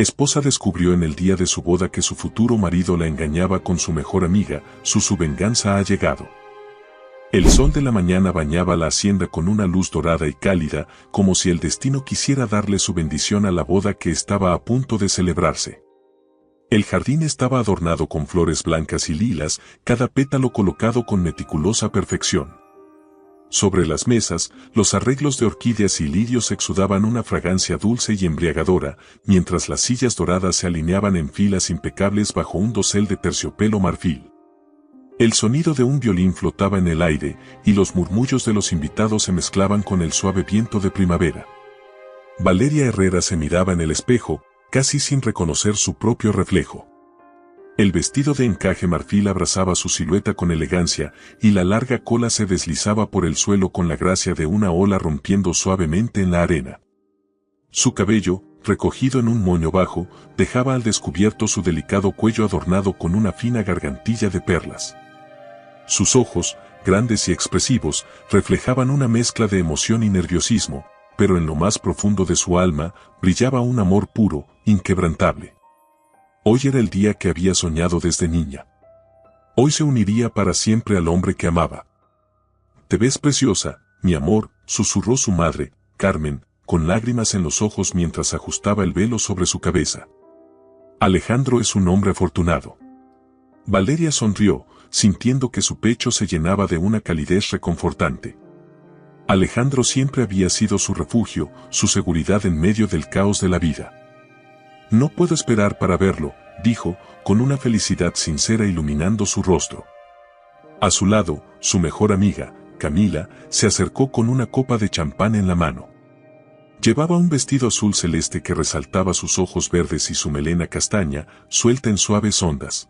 esposa descubrió en el día de su boda que su futuro marido la engañaba con su mejor amiga, su venganza ha llegado. El sol de la mañana bañaba la hacienda con una luz dorada y cálida, como si el destino quisiera darle su bendición a la boda que estaba a punto de celebrarse. El jardín estaba adornado con flores blancas y lilas, cada pétalo colocado con meticulosa perfección. Sobre las mesas, los arreglos de orquídeas y lirios exudaban una fragancia dulce y embriagadora, mientras las sillas doradas se alineaban en filas impecables bajo un dosel de terciopelo marfil. El sonido de un violín flotaba en el aire, y los murmullos de los invitados se mezclaban con el suave viento de primavera. Valeria Herrera se miraba en el espejo, casi sin reconocer su propio reflejo. El vestido de encaje marfil abrazaba su silueta con elegancia, y la larga cola se deslizaba por el suelo con la gracia de una ola rompiendo suavemente en la arena. Su cabello, recogido en un moño bajo, dejaba al descubierto su delicado cuello adornado con una fina gargantilla de perlas. Sus ojos, grandes y expresivos, reflejaban una mezcla de emoción y nerviosismo, pero en lo más profundo de su alma brillaba un amor puro, inquebrantable. Hoy era el día que había soñado desde niña. Hoy se uniría para siempre al hombre que amaba. «Te ves preciosa, mi amor», susurró su madre, Carmen, con lágrimas en los ojos mientras ajustaba el velo sobre su cabeza. «Alejandro es un hombre afortunado». Valeria sonrió, sintiendo que su pecho se llenaba de una calidez reconfortante. Alejandro siempre había sido su refugio, su seguridad en medio del caos de la vida. «No puedo esperar para verlo», dijo, con una felicidad sincera iluminando su rostro. A su lado, su mejor amiga, Camila, se acercó con una copa de champán en la mano. Llevaba un vestido azul celeste que resaltaba sus ojos verdes y su melena castaña, suelta en suaves ondas.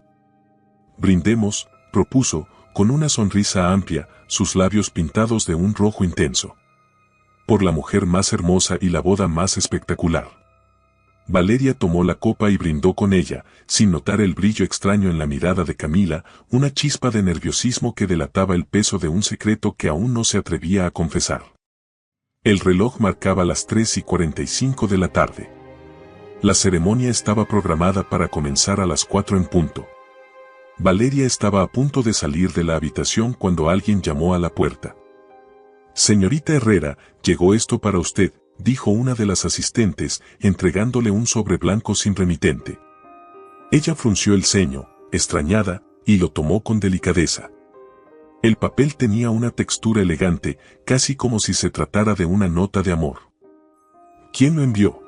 «Brindemos», propuso, con una sonrisa amplia, sus labios pintados de un rojo intenso. «Por la mujer más hermosa y la boda más espectacular». Valeria tomó la copa y brindó con ella, sin notar el brillo extraño en la mirada de Camila, una chispa de nerviosismo que delataba el peso de un secreto que aún no se atrevía a confesar. El reloj marcaba las 3:45 de la tarde. La ceremonia estaba programada para comenzar a las 4 en punto. Valeria estaba a punto de salir de la habitación cuando alguien llamó a la puerta. «Señorita Herrera, llegó esto para usted», dijo una de las asistentes, entregándole un sobre blanco sin remitente. Ella frunció el ceño, extrañada, y lo tomó con delicadeza. El papel tenía una textura elegante, casi como si se tratara de una nota de amor. «¿Quién lo envió?»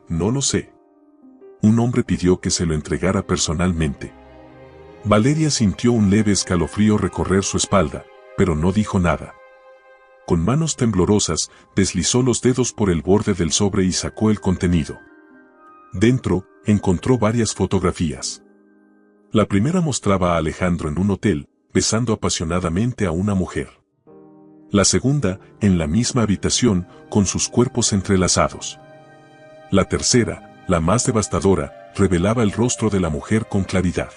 «No lo sé. Un hombre pidió que se lo entregara personalmente». Valeria sintió un leve escalofrío recorrer su espalda, pero no dijo nada. Con manos temblorosas, deslizó los dedos por el borde del sobre y sacó el contenido. Dentro, encontró varias fotografías. La primera mostraba a Alejandro en un hotel, besando apasionadamente a una mujer. La segunda, en la misma habitación, con sus cuerpos entrelazados. La tercera, la más devastadora, revelaba el rostro de la mujer con claridad.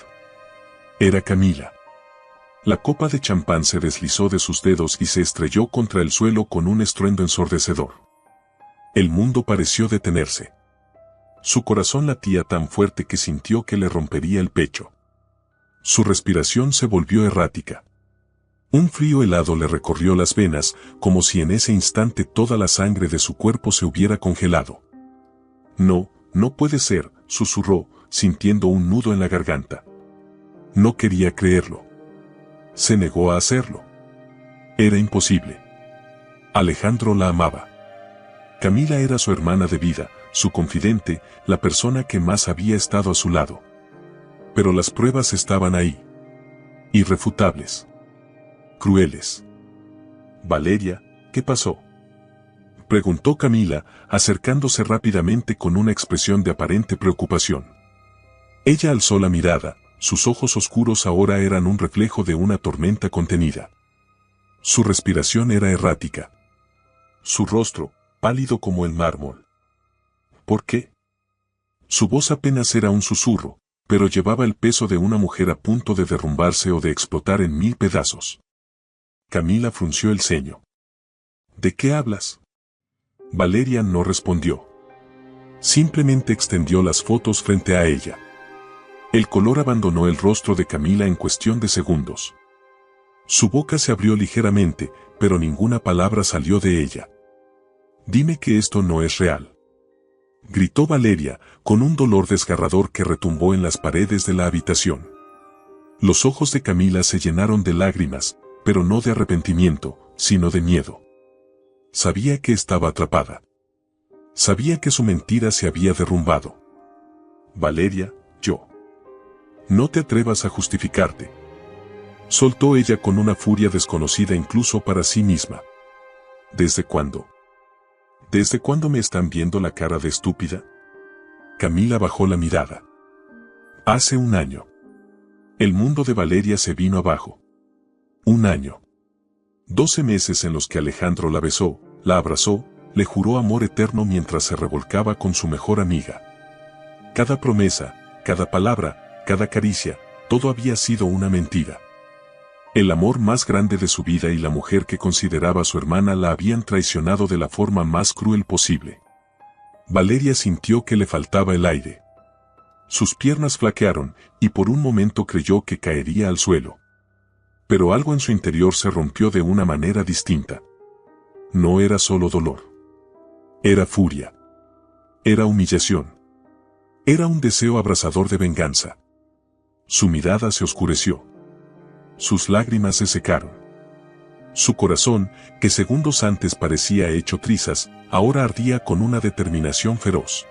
Era Camila. La copa de champán se deslizó de sus dedos y se estrelló contra el suelo con un estruendo ensordecedor. El mundo pareció detenerse. Su corazón latía tan fuerte que sintió que le rompería el pecho. Su respiración se volvió errática. Un frío helado le recorrió las venas, como si en ese instante toda la sangre de su cuerpo se hubiera congelado. «No, no puede ser», susurró, sintiendo un nudo en la garganta. No quería creerlo. Se negó a hacerlo. Era imposible. Alejandro la amaba. Camila era su hermana de vida, su confidente, la persona que más había estado a su lado. Pero las pruebas estaban ahí. Irrefutables. Crueles. «Valeria, ¿qué pasó?», preguntó Camila, acercándose rápidamente con una expresión de aparente preocupación. Ella alzó la mirada. Sus ojos oscuros ahora eran un reflejo de una tormenta contenida. Su respiración era errática. Su rostro, pálido como el mármol. ¿Por qué? Su voz apenas era un susurro, pero llevaba el peso de una mujer a punto de derrumbarse o de explotar en 1000 pedazos. Camila frunció el ceño. «¿De qué hablas?». Valeria no respondió. Simplemente extendió las fotos frente a ella. El color abandonó el rostro de Camila en cuestión de segundos. Su boca se abrió ligeramente, pero ninguna palabra salió de ella. «Dime que esto no es real», gritó Valeria, con un dolor desgarrador que retumbó en las paredes de la habitación. Los ojos de Camila se llenaron de lágrimas, pero no de arrepentimiento, sino de miedo. Sabía que estaba atrapada. Sabía que su mentira se había derrumbado. «Valeria, yo. No te atrevas a justificarte», soltó ella con una furia desconocida incluso para sí misma. «¿Desde cuándo? ¿Desde cuándo me están viendo la cara de estúpida?». Camila bajó la mirada. Hace un año. El mundo de Valeria se vino abajo. Un año. 12 meses en los que Alejandro la besó, la abrazó, le juró amor eterno mientras se revolcaba con su mejor amiga. Cada promesa, cada palabra, cada caricia, todo había sido una mentira. El amor más grande de su vida y la mujer que consideraba su hermana la habían traicionado de la forma más cruel posible. Valeria sintió que le faltaba el aire. Sus piernas flaquearon, y por un momento creyó que caería al suelo. Pero algo en su interior se rompió de una manera distinta. No era solo dolor. Era furia. Era humillación. Era un deseo abrasador de venganza. Su mirada se oscureció. Sus lágrimas se secaron. Su corazón, que segundos antes parecía hecho trizas, ahora ardía con una determinación feroz.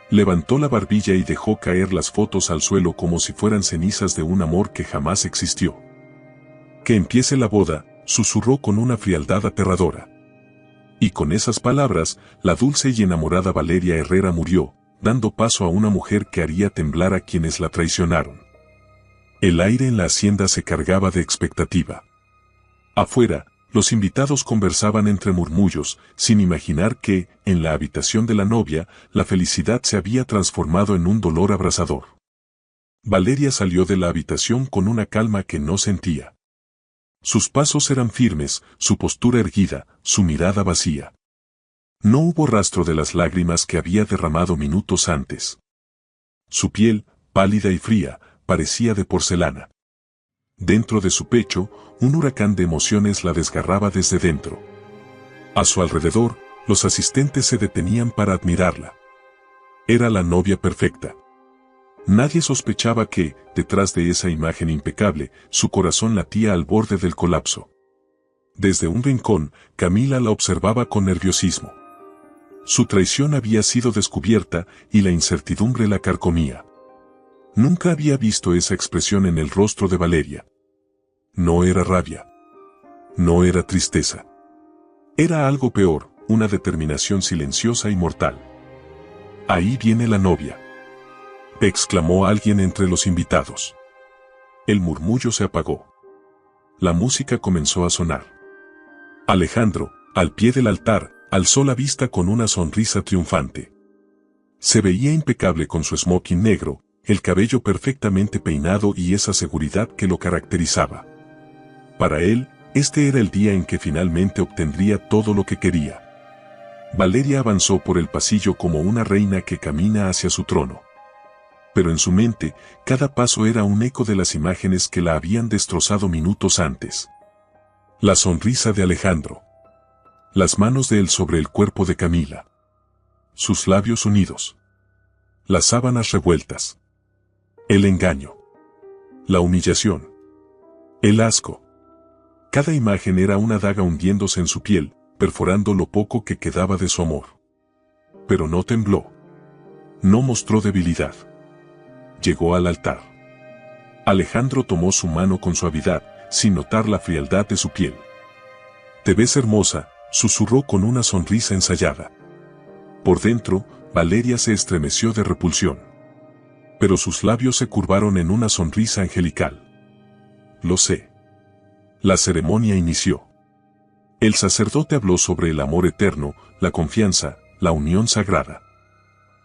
Levantó la barbilla y dejó caer las fotos al suelo como si fueran cenizas de un amor que jamás existió. «Que empiece la boda», susurró con una frialdad aterradora. Y con esas palabras, la dulce y enamorada Valeria Herrera murió, dando paso a una mujer que haría temblar a quienes la traicionaron. El aire en la hacienda se cargaba de expectativa. Afuera, los invitados conversaban entre murmullos, sin imaginar que, en la habitación de la novia, la felicidad se había transformado en un dolor abrasador. Valeria salió de la habitación con una calma que no sentía. Sus pasos eran firmes, su postura erguida, su mirada vacía. No hubo rastro de las lágrimas que había derramado minutos antes. Su piel, pálida y fría, parecía de porcelana. Dentro de su pecho, un huracán de emociones la desgarraba desde dentro. A su alrededor, los asistentes se detenían para admirarla. Era la novia perfecta. Nadie sospechaba que, detrás de esa imagen impecable, su corazón latía al borde del colapso. Desde un rincón, Camila la observaba con nerviosismo. Su traición había sido descubierta y la incertidumbre la carcomía. Nunca había visto esa expresión en el rostro de Valeria. No era rabia. No era tristeza. Era algo peor, una determinación silenciosa y mortal. «Ahí viene la novia», exclamó alguien entre los invitados. El murmullo se apagó. La música comenzó a sonar. Alejandro, al pie del altar, alzó la vista con una sonrisa triunfante. Se veía impecable con su smoking negro, el cabello perfectamente peinado y esa seguridad que lo caracterizaba. Para él, este era el día en que finalmente obtendría todo lo que quería. Valeria avanzó por el pasillo como una reina que camina hacia su trono. Pero en su mente, cada paso era un eco de las imágenes que la habían destrozado minutos antes. La sonrisa de Alejandro. Las manos de él sobre el cuerpo de Camila. Sus labios unidos. Las sábanas revueltas. El engaño. La humillación. El asco. Cada imagen era una daga hundiéndose en su piel, perforando lo poco que quedaba de su amor. Pero no tembló. No mostró debilidad. Llegó al altar. Alejandro tomó su mano con suavidad, sin notar la frialdad de su piel. «Te ves hermosa», susurró con una sonrisa ensayada. Por dentro, Valeria se estremeció de repulsión. Pero sus labios se curvaron en una sonrisa angelical. «Lo sé». La ceremonia inició. El sacerdote habló sobre el amor eterno, la confianza, la unión sagrada.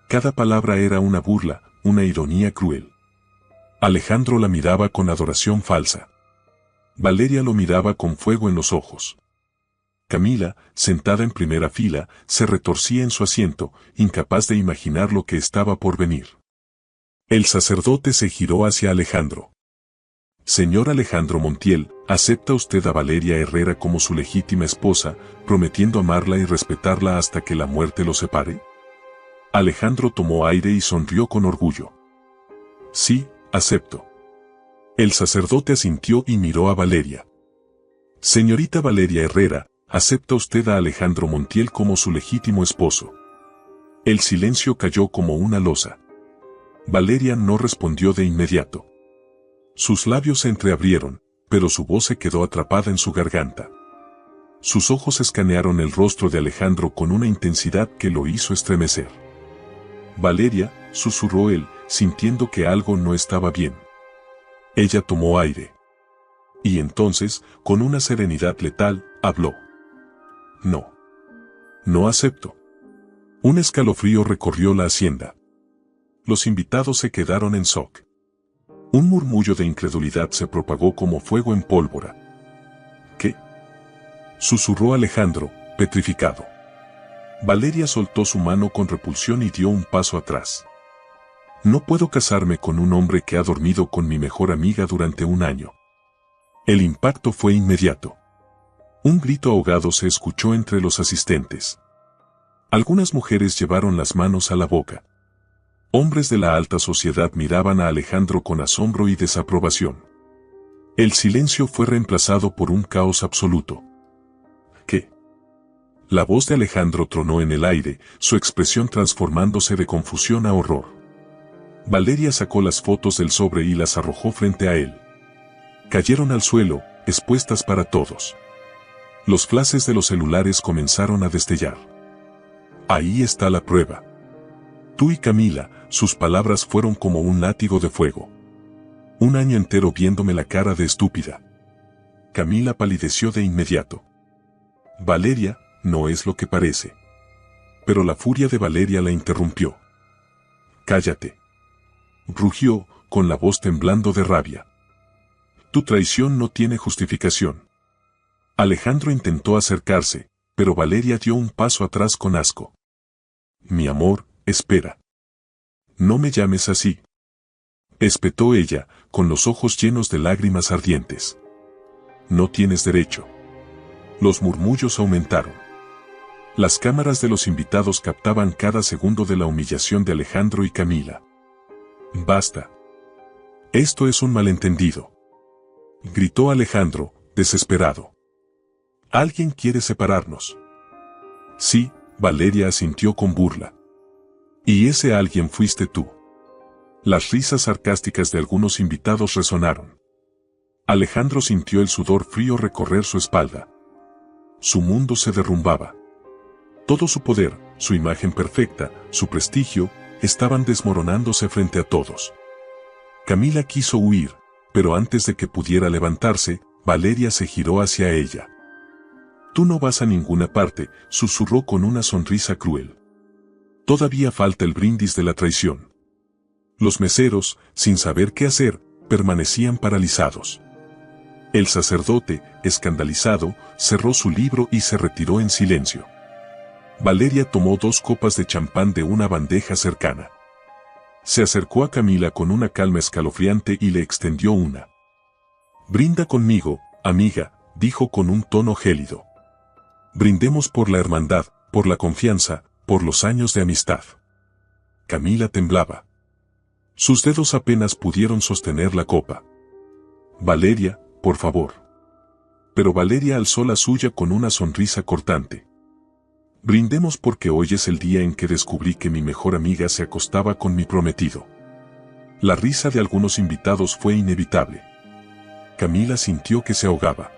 Cada palabra era una burla, una ironía cruel. Alejandro la miraba con adoración falsa. Valeria lo miraba con fuego en los ojos. Camila, sentada en primera fila, se retorcía en su asiento, incapaz de imaginar lo que estaba por venir. El sacerdote se giró hacia Alejandro. Señor Alejandro Montiel, ¿acepta usted a Valeria Herrera como su legítima esposa, prometiendo amarla y respetarla hasta que la muerte los separe? Alejandro tomó aire y sonrió con orgullo. Sí, acepto. El sacerdote asintió y miró a Valeria. Señorita Valeria Herrera, ¿acepta usted a Alejandro Montiel como su legítimo esposo? El silencio cayó como una losa. Valeria no respondió de inmediato. Sus labios se entreabrieron, pero su voz se quedó atrapada en su garganta. Sus ojos escanearon el rostro de Alejandro con una intensidad que lo hizo estremecer. Valeria, susurró él, sintiendo que algo no estaba bien. Ella tomó aire. Y entonces, con una serenidad letal, habló. No. No acepto. Un escalofrío recorrió la hacienda. Los invitados se quedaron en shock. Un murmullo de incredulidad se propagó como fuego en pólvora. ¿Qué? Susurró Alejandro, petrificado. Valeria soltó su mano con repulsión y dio un paso atrás. No puedo casarme con un hombre que ha dormido con mi mejor amiga durante un año. El impacto fue inmediato. Un grito ahogado se escuchó entre los asistentes. Algunas mujeres llevaron las manos a la boca. Hombres de la alta sociedad miraban a Alejandro con asombro y desaprobación. El silencio fue reemplazado por un caos absoluto. ¿Qué? La voz de Alejandro tronó en el aire, su expresión transformándose de confusión a horror. Valeria sacó las fotos del sobre y las arrojó frente a él. Cayeron al suelo, expuestas para todos. Los flashes de los celulares comenzaron a destellar. Ahí está la prueba. Tú y Camila, sus palabras fueron como un látigo de fuego. Un año entero viéndome la cara de estúpida. Camila palideció de inmediato. Valeria, no es lo que parece. Pero la furia de Valeria la interrumpió. Cállate. Rugió, con la voz temblando de rabia. Tu traición no tiene justificación. Alejandro intentó acercarse, pero Valeria dio un paso atrás con asco. Mi amor, espera. No me llames así. Espetó ella, con los ojos llenos de lágrimas ardientes. No tienes derecho. Los murmullos aumentaron. Las cámaras de los invitados captaban cada segundo de la humillación de Alejandro y Camila. Basta. Esto es un malentendido. Gritó Alejandro, desesperado. Alguien quiere separarnos. Sí, Valeria asintió con burla. Y ese alguien fuiste tú. Las risas sarcásticas de algunos invitados resonaron. Alejandro sintió el sudor frío recorrer su espalda. Su mundo se derrumbaba. Todo su poder, su imagen perfecta, su prestigio, estaban desmoronándose frente a todos. Camila quiso huir, pero antes de que pudiera levantarse, Valeria se giró hacia ella. Tú no vas a ninguna parte, susurró con una sonrisa cruel. Todavía falta el brindis de la traición. Los meseros, sin saber qué hacer, permanecían paralizados. El sacerdote, escandalizado, cerró su libro y se retiró en silencio. Valeria tomó 2 copas de champán de una bandeja cercana. Se acercó a Camila con una calma escalofriante y le extendió una. Brinda conmigo, amiga, dijo con un tono gélido. Brindemos por la hermandad, por la confianza, por los años de amistad. Camila temblaba. Sus dedos apenas pudieron sostener la copa. Valeria, por favor. Pero Valeria alzó la suya con una sonrisa cortante. Brindemos porque hoy es el día en que descubrí que mi mejor amiga se acostaba con mi prometido. La risa de algunos invitados fue inevitable. Camila sintió que se ahogaba.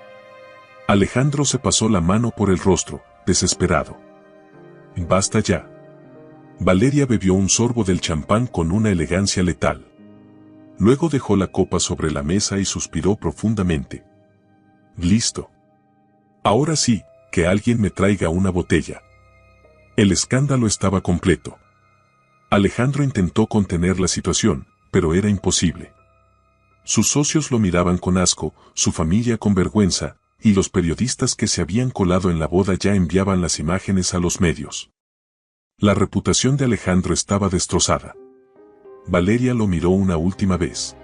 Alejandro se pasó la mano por el rostro, desesperado. Basta ya. Valeria bebió un sorbo del champán con una elegancia letal. Luego dejó la copa sobre la mesa y suspiró profundamente. Listo. Ahora sí, que alguien me traiga una botella. El escándalo estaba completo. Alejandro intentó contener la situación, pero era imposible. Sus socios lo miraban con asco, su familia con vergüenza, y los periodistas que se habían colado en la boda ya enviaban las imágenes a los medios. La reputación de Alejandro estaba destrozada. Valeria lo miró una última vez.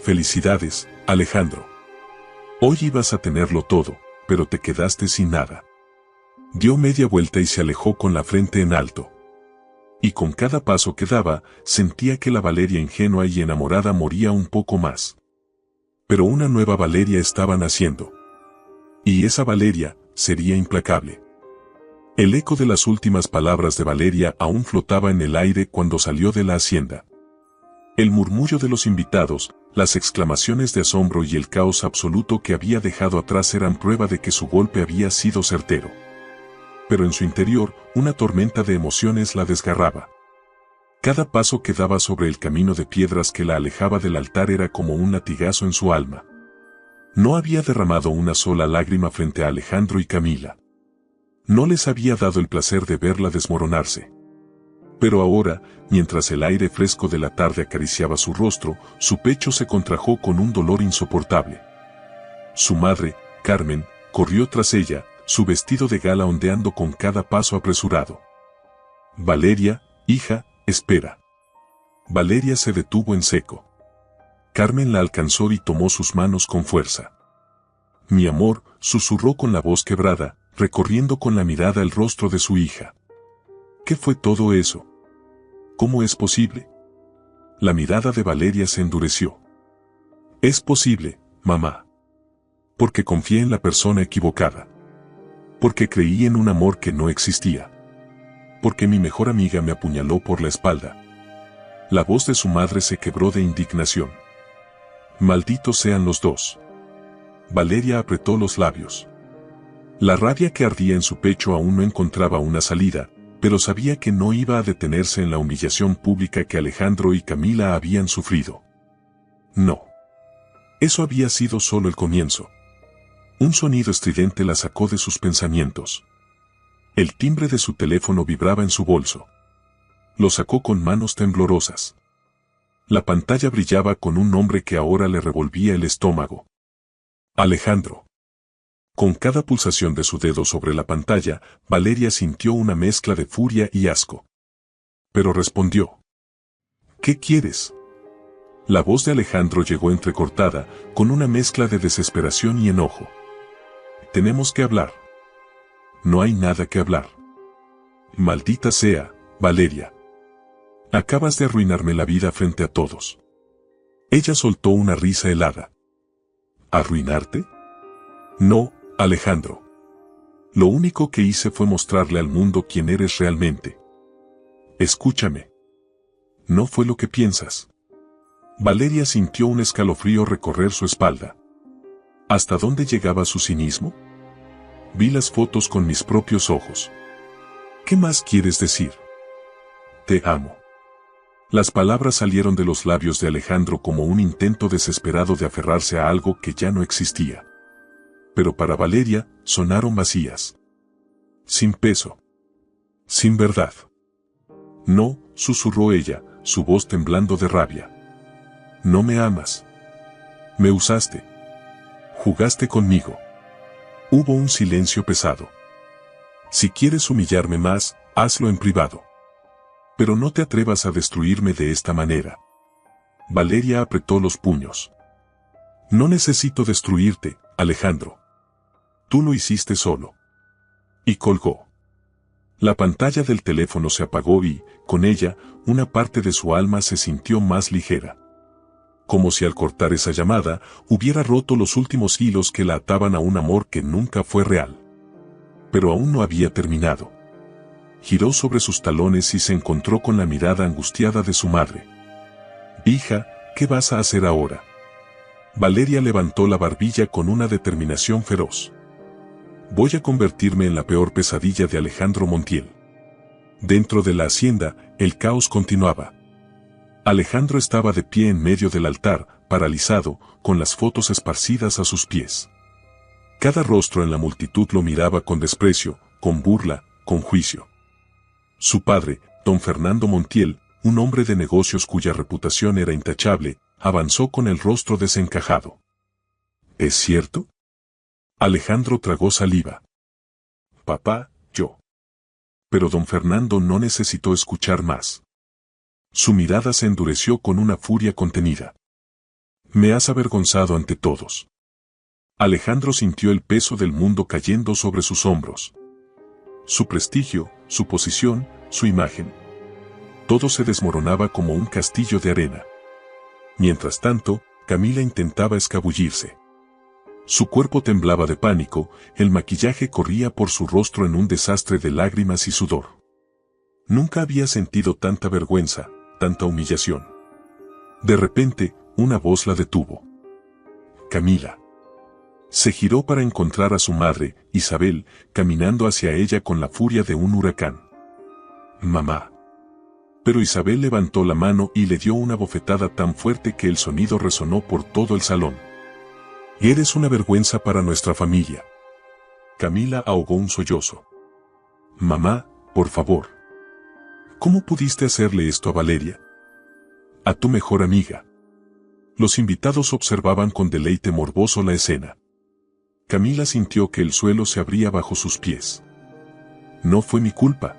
Felicidades, Alejandro. Hoy ibas a tenerlo todo, pero te quedaste sin nada. Dio media vuelta y se alejó con la frente en alto. Y con cada paso que daba, sentía que la Valeria ingenua y enamorada moría un poco más. Pero una nueva Valeria estaba naciendo. Y esa Valeria sería implacable. El eco de las últimas palabras de Valeria aún flotaba en el aire cuando salió de la hacienda. El murmullo de los invitados, las exclamaciones de asombro y el caos absoluto que había dejado atrás eran prueba de que su golpe había sido certero. Pero en su interior, una tormenta de emociones la desgarraba. Cada paso que daba sobre el camino de piedras que la alejaba del altar era como un latigazo en su alma. No había derramado una sola lágrima frente a Alejandro y Camila. No les había dado el placer de verla desmoronarse. Pero ahora, mientras el aire fresco de la tarde acariciaba su rostro, su pecho se contrajo con un dolor insoportable. Su madre, Carmen, corrió tras ella, su vestido de gala ondeando con cada paso apresurado. Valeria, hija, espera. Valeria se detuvo en seco. Carmen la alcanzó y tomó sus manos con fuerza. Mi amor, susurró con la voz quebrada, recorriendo con la mirada el rostro de su hija. ¿Qué fue todo eso? ¿Cómo es posible? La mirada de Valeria se endureció. Es posible, mamá. Porque confié en la persona equivocada. Porque creí en un amor que no existía. Porque mi mejor amiga me apuñaló por la espalda. La voz de su madre se quebró de indignación. Malditos sean los dos. Valeria apretó los labios. La rabia que ardía en su pecho aún no encontraba una salida, pero sabía que no iba a detenerse en la humillación pública que Alejandro y Camila habían sufrido. No. Eso había sido solo el comienzo. Un sonido estridente la sacó de sus pensamientos. El timbre de su teléfono vibraba en su bolso. Lo sacó con manos temblorosas. La pantalla brillaba con un nombre que ahora le revolvía el estómago. Alejandro. Con cada pulsación de su dedo sobre la pantalla, Valeria sintió una mezcla de furia y asco. Pero respondió. ¿Qué quieres? La voz de Alejandro llegó entrecortada, con una mezcla de desesperación y enojo. Tenemos que hablar. No hay nada que hablar. Maldita sea, Valeria. Acabas de arruinarme la vida frente a todos. Ella soltó una risa helada. ¿Arruinarte? No, Alejandro. Lo único que hice fue mostrarle al mundo quién eres realmente. Escúchame. No fue lo que piensas. Valeria sintió un escalofrío recorrer su espalda. ¿Hasta dónde llegaba su cinismo? Vi las fotos con mis propios ojos. ¿Qué más quieres decir? Te amo. Las palabras salieron de los labios de Alejandro como un intento desesperado de aferrarse a algo que ya no existía. Pero para Valeria, sonaron vacías. Sin peso. Sin verdad. No, susurró ella, su voz temblando de rabia. No me amas. Me usaste. Jugaste conmigo. Hubo un silencio pesado. Si quieres humillarme más, hazlo en privado. Pero no te atrevas a destruirme de esta manera. Valeria apretó los puños. No necesito destruirte, Alejandro. Tú lo hiciste solo. Y colgó. La pantalla del teléfono se apagó y, con ella, una parte de su alma se sintió más ligera. Como si al cortar esa llamada, hubiera roto los últimos hilos que la ataban a un amor que nunca fue real. Pero aún no había terminado. Giró sobre sus talones y se encontró con la mirada angustiada de su madre. Hija, ¿qué vas a hacer ahora? Valeria levantó la barbilla con una determinación feroz. Voy a convertirme en la peor pesadilla de Alejandro Montiel. Dentro de la hacienda, el caos continuaba. Alejandro estaba de pie en medio del altar, paralizado, con las fotos esparcidas a sus pies. Cada rostro en la multitud lo miraba con desprecio, con burla, con juicio. Su padre, don Fernando Montiel, un hombre de negocios cuya reputación era intachable, avanzó con el rostro desencajado. ¿Es cierto? Alejandro tragó saliva. Papá, yo. Pero don Fernando no necesitó escuchar más. Su mirada se endureció con una furia contenida. Me has avergonzado ante todos. Alejandro sintió el peso del mundo cayendo sobre sus hombros. Su prestigio, su posición, su imagen. Todo se desmoronaba como un castillo de arena. Mientras tanto, Camila intentaba escabullirse. Su cuerpo temblaba de pánico, el maquillaje corría por su rostro en un desastre de lágrimas y sudor. Nunca había sentido tanta vergüenza, tanta humillación. De repente, una voz la detuvo. Camila. Se giró para encontrar a su madre, Isabel, caminando hacia ella con la furia de un huracán. Mamá. Pero Isabel levantó la mano y le dio una bofetada tan fuerte que el sonido resonó por todo el salón. Eres una vergüenza para nuestra familia. Camila ahogó un sollozo. Mamá, por favor. ¿Cómo pudiste hacerle esto a Valeria? A tu mejor amiga. Los invitados observaban con deleite morboso la escena. Camila sintió que el suelo se abría bajo sus pies. No fue mi culpa.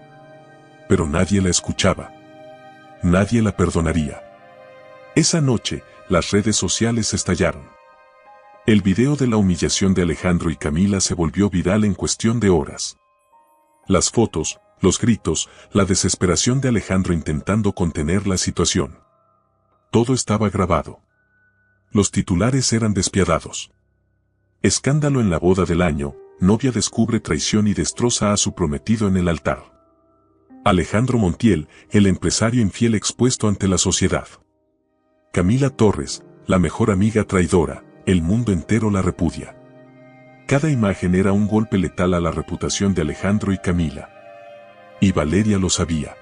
Pero nadie la escuchaba. Nadie la perdonaría. Esa noche, las redes sociales estallaron. El video de la humillación de Alejandro y Camila se volvió viral en cuestión de horas. Las fotos, los gritos, la desesperación de Alejandro intentando contener la situación. Todo estaba grabado. Los titulares eran despiadados. Escándalo en la boda del año, novia descubre traición y destroza a su prometido en el altar. Alejandro Montiel, el empresario infiel expuesto ante la sociedad. Camila Torres, la mejor amiga traidora, el mundo entero la repudia. Cada imagen era un golpe letal a la reputación de Alejandro y Camila. Y Valeria lo sabía.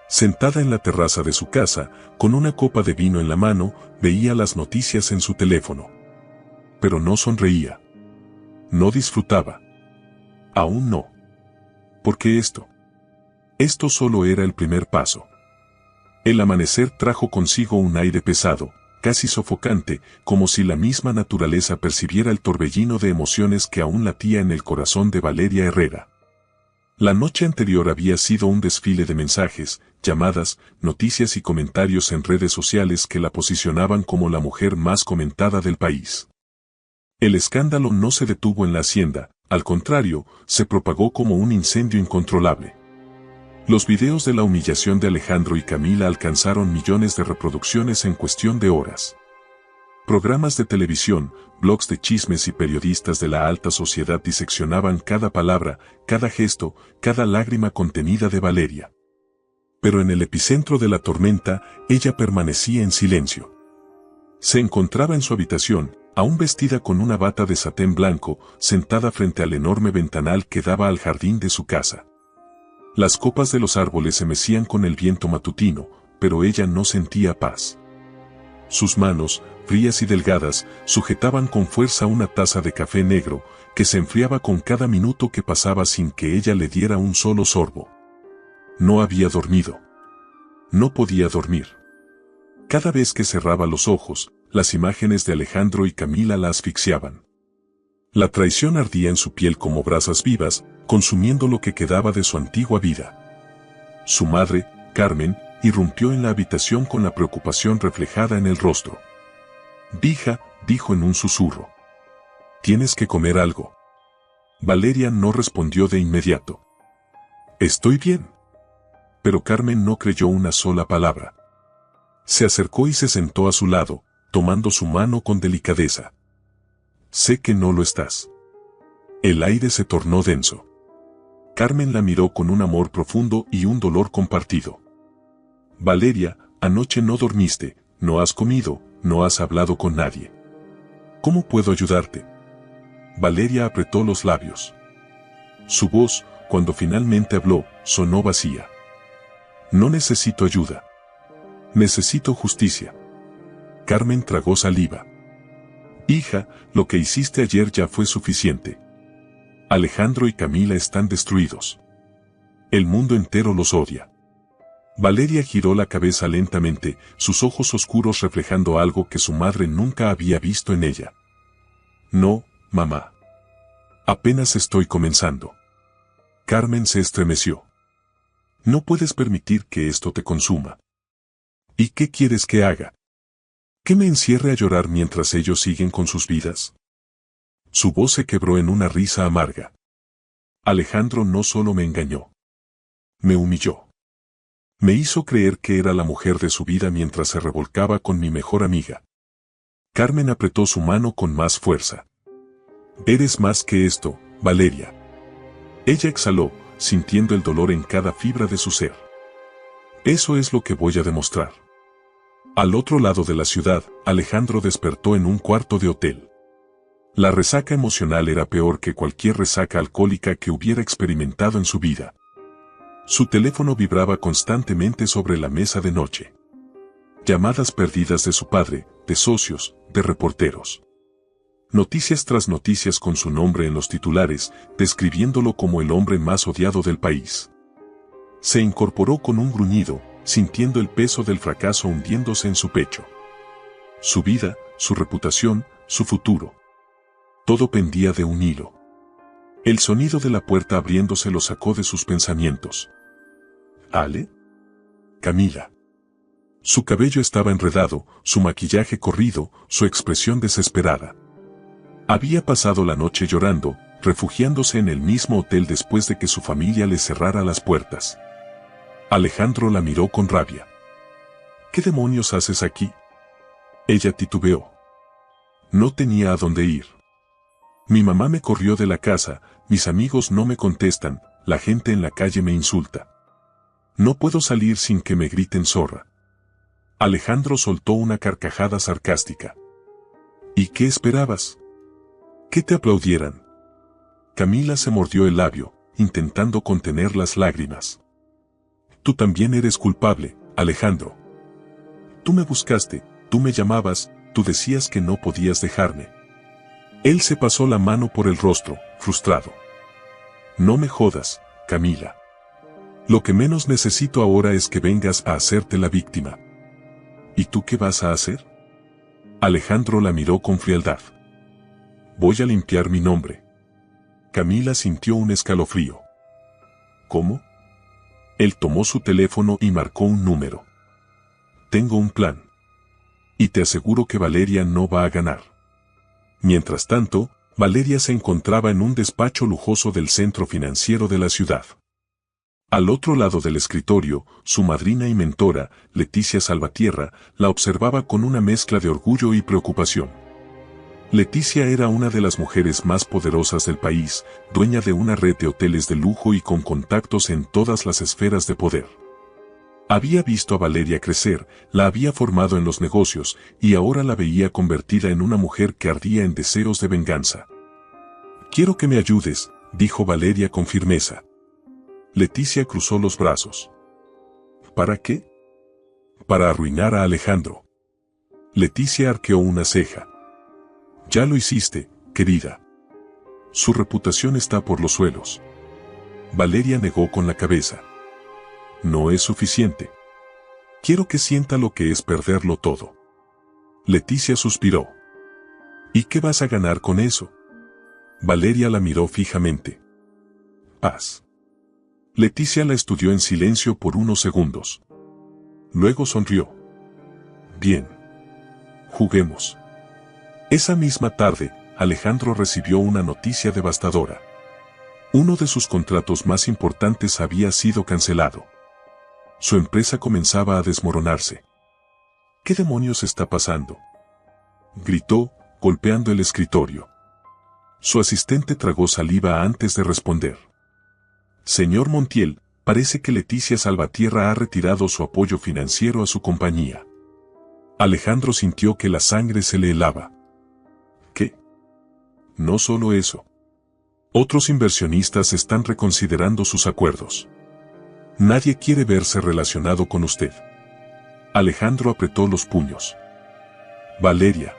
Sentada en la terraza de su casa, con una copa de vino en la mano, veía las noticias en su teléfono. Pero no sonreía. No disfrutaba. Aún no. ¿Por qué esto? Esto solo era el primer paso. El amanecer trajo consigo un aire pesado, casi sofocante, como si la misma naturaleza percibiera el torbellino de emociones que aún latía en el corazón de Valeria Herrera. La noche anterior había sido un desfile de mensajes, llamadas, noticias y comentarios en redes sociales que la posicionaban como la mujer más comentada del país. El escándalo no se detuvo en la hacienda, al contrario, se propagó como un incendio incontrolable. Los videos de la humillación de Alejandro y Camila alcanzaron millones de reproducciones en cuestión de horas. Programas de televisión, blogs de chismes y periodistas de la alta sociedad diseccionaban cada palabra, cada gesto, cada lágrima contenida de Valeria. Pero en el epicentro de la tormenta, ella permanecía en silencio. Se encontraba en su habitación, aún vestida con una bata de satén blanco, sentada frente al enorme ventanal que daba al jardín de su casa. Las copas de los árboles se mecían con el viento matutino, pero ella no sentía paz. Sus manos, frías y delgadas, sujetaban con fuerza una taza de café negro, que se enfriaba con cada minuto que pasaba sin que ella le diera un solo sorbo. No había dormido. No podía dormir. Cada vez que cerraba los ojos, las imágenes de Alejandro y Camila la asfixiaban. La traición ardía en su piel como brasas vivas, consumiendo lo que quedaba de su antigua vida. Su madre, Carmen, irrumpió en la habitación con la preocupación reflejada en el rostro. «Hija», dijo en un susurro. «Tienes que comer algo». Valeria no respondió de inmediato. «Estoy bien». Pero Carmen no creyó una sola palabra. Se acercó y se sentó a su lado, tomando su mano con delicadeza. «Sé que no lo estás». El aire se tornó denso. Carmen la miró con un amor profundo y un dolor compartido. «Valeria, anoche no dormiste, no has comido, no has hablado con nadie. ¿Cómo puedo ayudarte?» Valeria apretó los labios. Su voz, cuando finalmente habló, sonó vacía. «No necesito ayuda. Necesito justicia». Carmen tragó saliva. «Hija, lo que hiciste ayer ya fue suficiente. Alejandro y Camila están destruidos. El mundo entero los odia». Valeria giró la cabeza lentamente, sus ojos oscuros reflejando algo que su madre nunca había visto en ella. «No, mamá. Apenas estoy comenzando. Carmen se estremeció. No puedes permitir que esto te consuma. ¿Y qué quieres que haga? ¿Que me encierre a llorar mientras ellos siguen con sus vidas? Su voz se quebró en una risa amarga. Alejandro no solo me engañó. Me humilló. Me hizo creer que era la mujer de su vida mientras se revolcaba con mi mejor amiga. Carmen apretó su mano con más fuerza. Eres más que esto, Valeria. Ella exhaló, sintiendo el dolor en cada fibra de su ser. Eso es lo que voy a demostrar. Al otro lado de la ciudad, Alejandro despertó en un cuarto de hotel. La resaca emocional era peor que cualquier resaca alcohólica que hubiera experimentado en su vida. Su teléfono vibraba constantemente sobre la mesa de noche. Llamadas perdidas de su padre, de socios, de reporteros. Noticias tras noticias con su nombre en los titulares, describiéndolo como el hombre más odiado del país. Se incorporó con un gruñido, sintiendo el peso del fracaso hundiéndose en su pecho. Su vida, su reputación, su futuro. Todo pendía de un hilo. El sonido de la puerta abriéndose lo sacó de sus pensamientos. ¿Ale? Camila. Su cabello estaba enredado, su maquillaje corrido, su expresión desesperada. Había pasado la noche llorando, refugiándose en el mismo hotel después de que su familia le cerrara las puertas. Alejandro la miró con rabia. ¿Qué demonios haces aquí? Ella titubeó. No tenía a dónde ir. Mi mamá me corrió de la casa, mis amigos no me contestan, la gente en la calle me insulta. No puedo salir sin que me griten zorra. Alejandro soltó una carcajada sarcástica. ¿Y qué esperabas? ¿Que te aplaudieran? Camila se mordió el labio, intentando contener las lágrimas. Tú también eres culpable, Alejandro. Tú me buscaste, tú me llamabas, tú decías que no podías dejarme. Él se pasó la mano por el rostro, frustrado. No me jodas, Camila. Lo que menos necesito ahora es que vengas a hacerte la víctima. ¿Y tú qué vas a hacer? Alejandro la miró con frialdad. Voy a limpiar mi nombre. Camila sintió un escalofrío. ¿Cómo? Él tomó su teléfono y marcó un número. Tengo un plan. Y te aseguro que Valeria no va a ganar. Mientras tanto, Valeria se encontraba en un despacho lujoso del centro financiero de la ciudad. Al otro lado del escritorio, su madrina y mentora, Leticia Salvatierra, la observaba con una mezcla de orgullo y preocupación. Leticia era una de las mujeres más poderosas del país, dueña de una red de hoteles de lujo y con contactos en todas las esferas de poder. Había visto a Valeria crecer, la había formado en los negocios, y ahora la veía convertida en una mujer que ardía en deseos de venganza. Quiero que me ayudes, dijo Valeria con firmeza. Leticia cruzó los brazos. ¿Para qué? Para arruinar a Alejandro. Leticia arqueó una ceja. Ya lo hiciste, querida. Su reputación está por los suelos. Valeria negó con la cabeza. No es suficiente. Quiero que sienta lo que es perderlo todo. Leticia suspiró. ¿Y qué vas a ganar con eso? Valeria la miró fijamente. Paz. Leticia la estudió en silencio por unos segundos. Luego sonrió. Bien. Juguemos. Esa misma tarde, Alejandro recibió una noticia devastadora. Uno de sus contratos más importantes había sido cancelado. Su empresa comenzaba a desmoronarse. ¿Qué demonios está pasando? Gritó, golpeando el escritorio. Su asistente tragó saliva antes de responder. Señor Montiel, parece que Leticia Salvatierra ha retirado su apoyo financiero a su compañía. Alejandro sintió que la sangre se le helaba. ¿Qué? No solo eso. Otros inversionistas están reconsiderando sus acuerdos. Nadie quiere verse relacionado con usted. Alejandro apretó los puños. Valeria.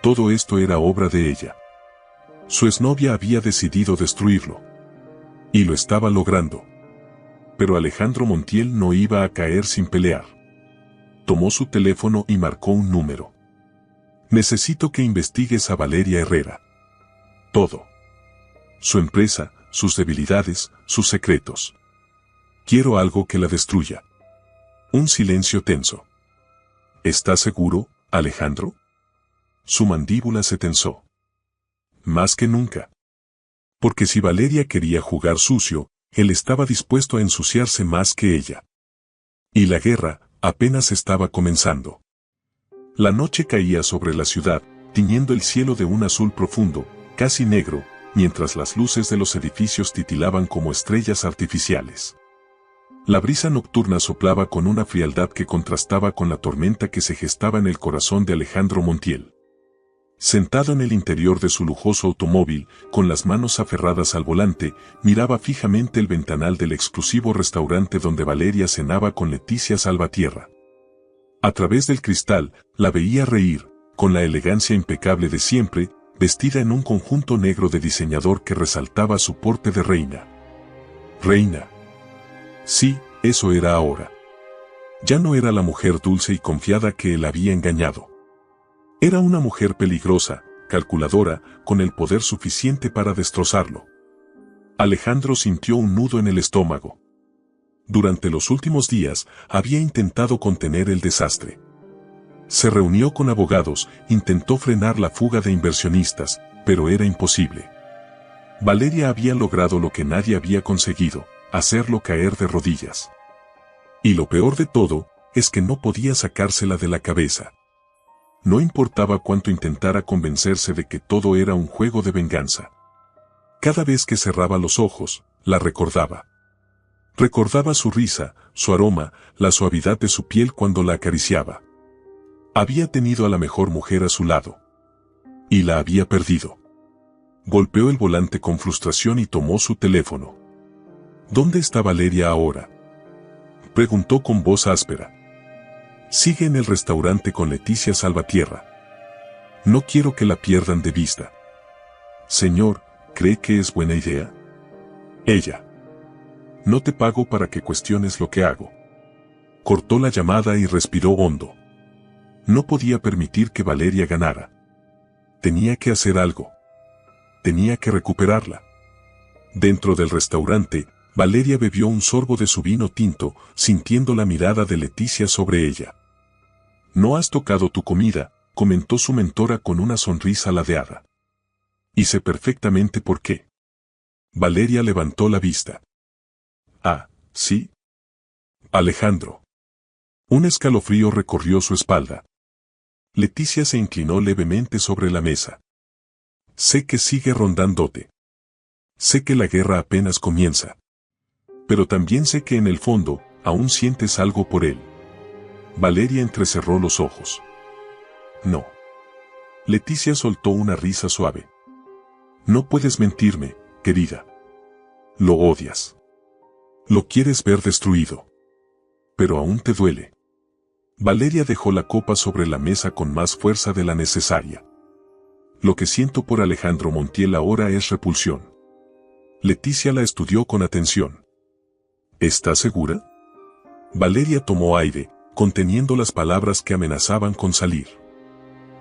Todo esto era obra de ella. Su exnovia había decidido destruirlo. Y lo estaba logrando. Pero Alejandro Montiel no iba a caer sin pelear. Tomó su teléfono y marcó un número. Necesito que investigues a Valeria Herrera. Todo. su empresa, sus debilidades, sus secretos. Quiero algo que la destruya. Un silencio tenso. ¿Estás seguro, Alejandro? Su mandíbula se tensó. Más que nunca. Porque si Valeria quería jugar sucio, él estaba dispuesto a ensuciarse más que ella. Y la guerra apenas estaba comenzando. La noche caía sobre la ciudad, tiñendo el cielo de un azul profundo, casi negro, mientras las luces de los edificios titilaban como estrellas artificiales. La brisa nocturna soplaba con una frialdad que contrastaba con la tormenta que se gestaba en el corazón de Alejandro Montiel. Sentado en el interior de su lujoso automóvil, con las manos aferradas al volante, miraba fijamente el ventanal del exclusivo restaurante donde Valeria cenaba con Leticia Salvatierra. A través del cristal, la veía reír, con la elegancia impecable de siempre, vestida en un conjunto negro de diseñador que resaltaba su porte de reina. Reina. Sí, eso era ahora. Ya no era la mujer dulce y confiada que él había engañado. Era una mujer peligrosa, calculadora, con el poder suficiente para destrozarlo. Alejandro sintió un nudo en el estómago. Durante los últimos días, había intentado contener el desastre. Se reunió con abogados, intentó frenar la fuga de inversionistas, pero era imposible. Valeria había logrado lo que nadie había conseguido, hacerlo caer de rodillas. Y lo peor de todo, es que no podía sacársela de la cabeza. No importaba cuánto intentara convencerse de que todo era un juego de venganza. Cada vez que cerraba los ojos, la recordaba. Recordaba su risa, su aroma, la suavidad de su piel cuando la acariciaba. Había tenido a la mejor mujer a su lado. Y la había perdido. Golpeó el volante con frustración y tomó su teléfono. ¿Dónde está Valeria ahora?, preguntó con voz áspera. Sigue en el restaurante con Leticia Salvatierra. No quiero que la pierdan de vista. Señor, ¿cree que es buena idea? Ella. No te pago para que cuestiones lo que hago. Cortó la llamada y respiró hondo. No podía permitir que Valeria ganara. Tenía que hacer algo. Tenía que recuperarla. Dentro del restaurante, Valeria bebió un sorbo de su vino tinto, sintiendo la mirada de Leticia sobre ella. No has tocado tu comida, comentó su mentora con una sonrisa ladeada. Y sé perfectamente por qué. Valeria levantó la vista. Ah, ¿sí? Alejandro. Un escalofrío recorrió su espalda. Leticia se inclinó levemente sobre la mesa. Sé que sigue rondándote. Sé que la guerra apenas comienza. Pero también sé que en el fondo, aún sientes algo por él. Valeria entrecerró los ojos. No. Leticia soltó una risa suave. No puedes mentirme, querida. Lo odias. Lo quieres ver destruido. Pero aún te duele. Valeria dejó la copa sobre la mesa con más fuerza de la necesaria. Lo que siento por Alejandro Montiel ahora es repulsión. Leticia la estudió con atención. ¿Estás segura? Valeria tomó aire, conteniendo las palabras que amenazaban con salir.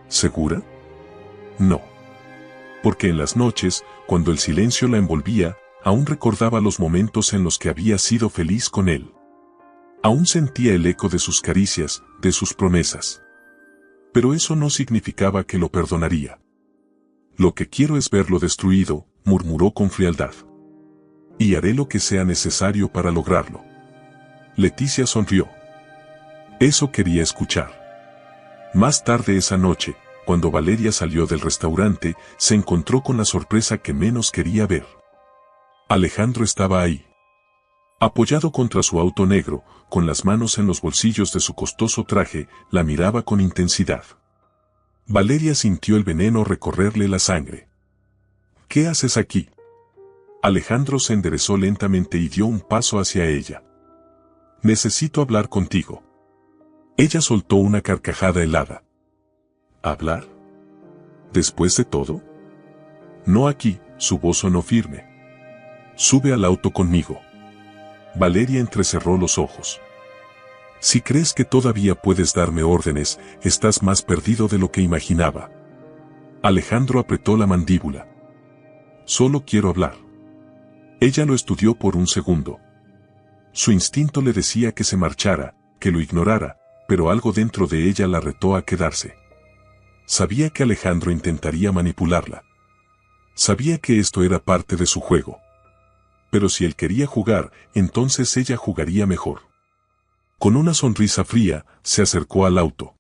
¿Segura? No. Porque en las noches, cuando el silencio la envolvía, aún recordaba los momentos en los que había sido feliz con él. Aún sentía el eco de sus caricias, de sus promesas. Pero eso no significaba que lo perdonaría. Lo que quiero es verlo destruido, murmuró con frialdad. Y haré lo que sea necesario para lograrlo. Leticia sonrió. Eso quería escuchar. Más tarde esa noche, cuando Valeria salió del restaurante, se encontró con la sorpresa que menos quería ver. Alejandro estaba ahí. Apoyado contra su auto negro, con las manos en los bolsillos de su costoso traje, la miraba con intensidad. Valeria sintió el veneno recorrerle la sangre. ¿Qué haces aquí? Alejandro se enderezó lentamente y dio un paso hacia ella. Necesito hablar contigo. Ella soltó una carcajada helada. ¿Hablar? ¿Después de todo? No aquí, su voz sonó firme. Sube al auto conmigo. Valeria entrecerró los ojos. Si crees que todavía puedes darme órdenes, estás más perdido de lo que imaginaba. Alejandro apretó la mandíbula. Solo quiero hablar. Ella lo estudió por un segundo. Su instinto le decía que se marchara, que lo ignorara, pero algo dentro de ella la retó a quedarse. Sabía que Alejandro intentaría manipularla. Sabía que esto era parte de su juego. Pero si él quería jugar, entonces ella jugaría mejor. Con una sonrisa fría, se acercó al auto.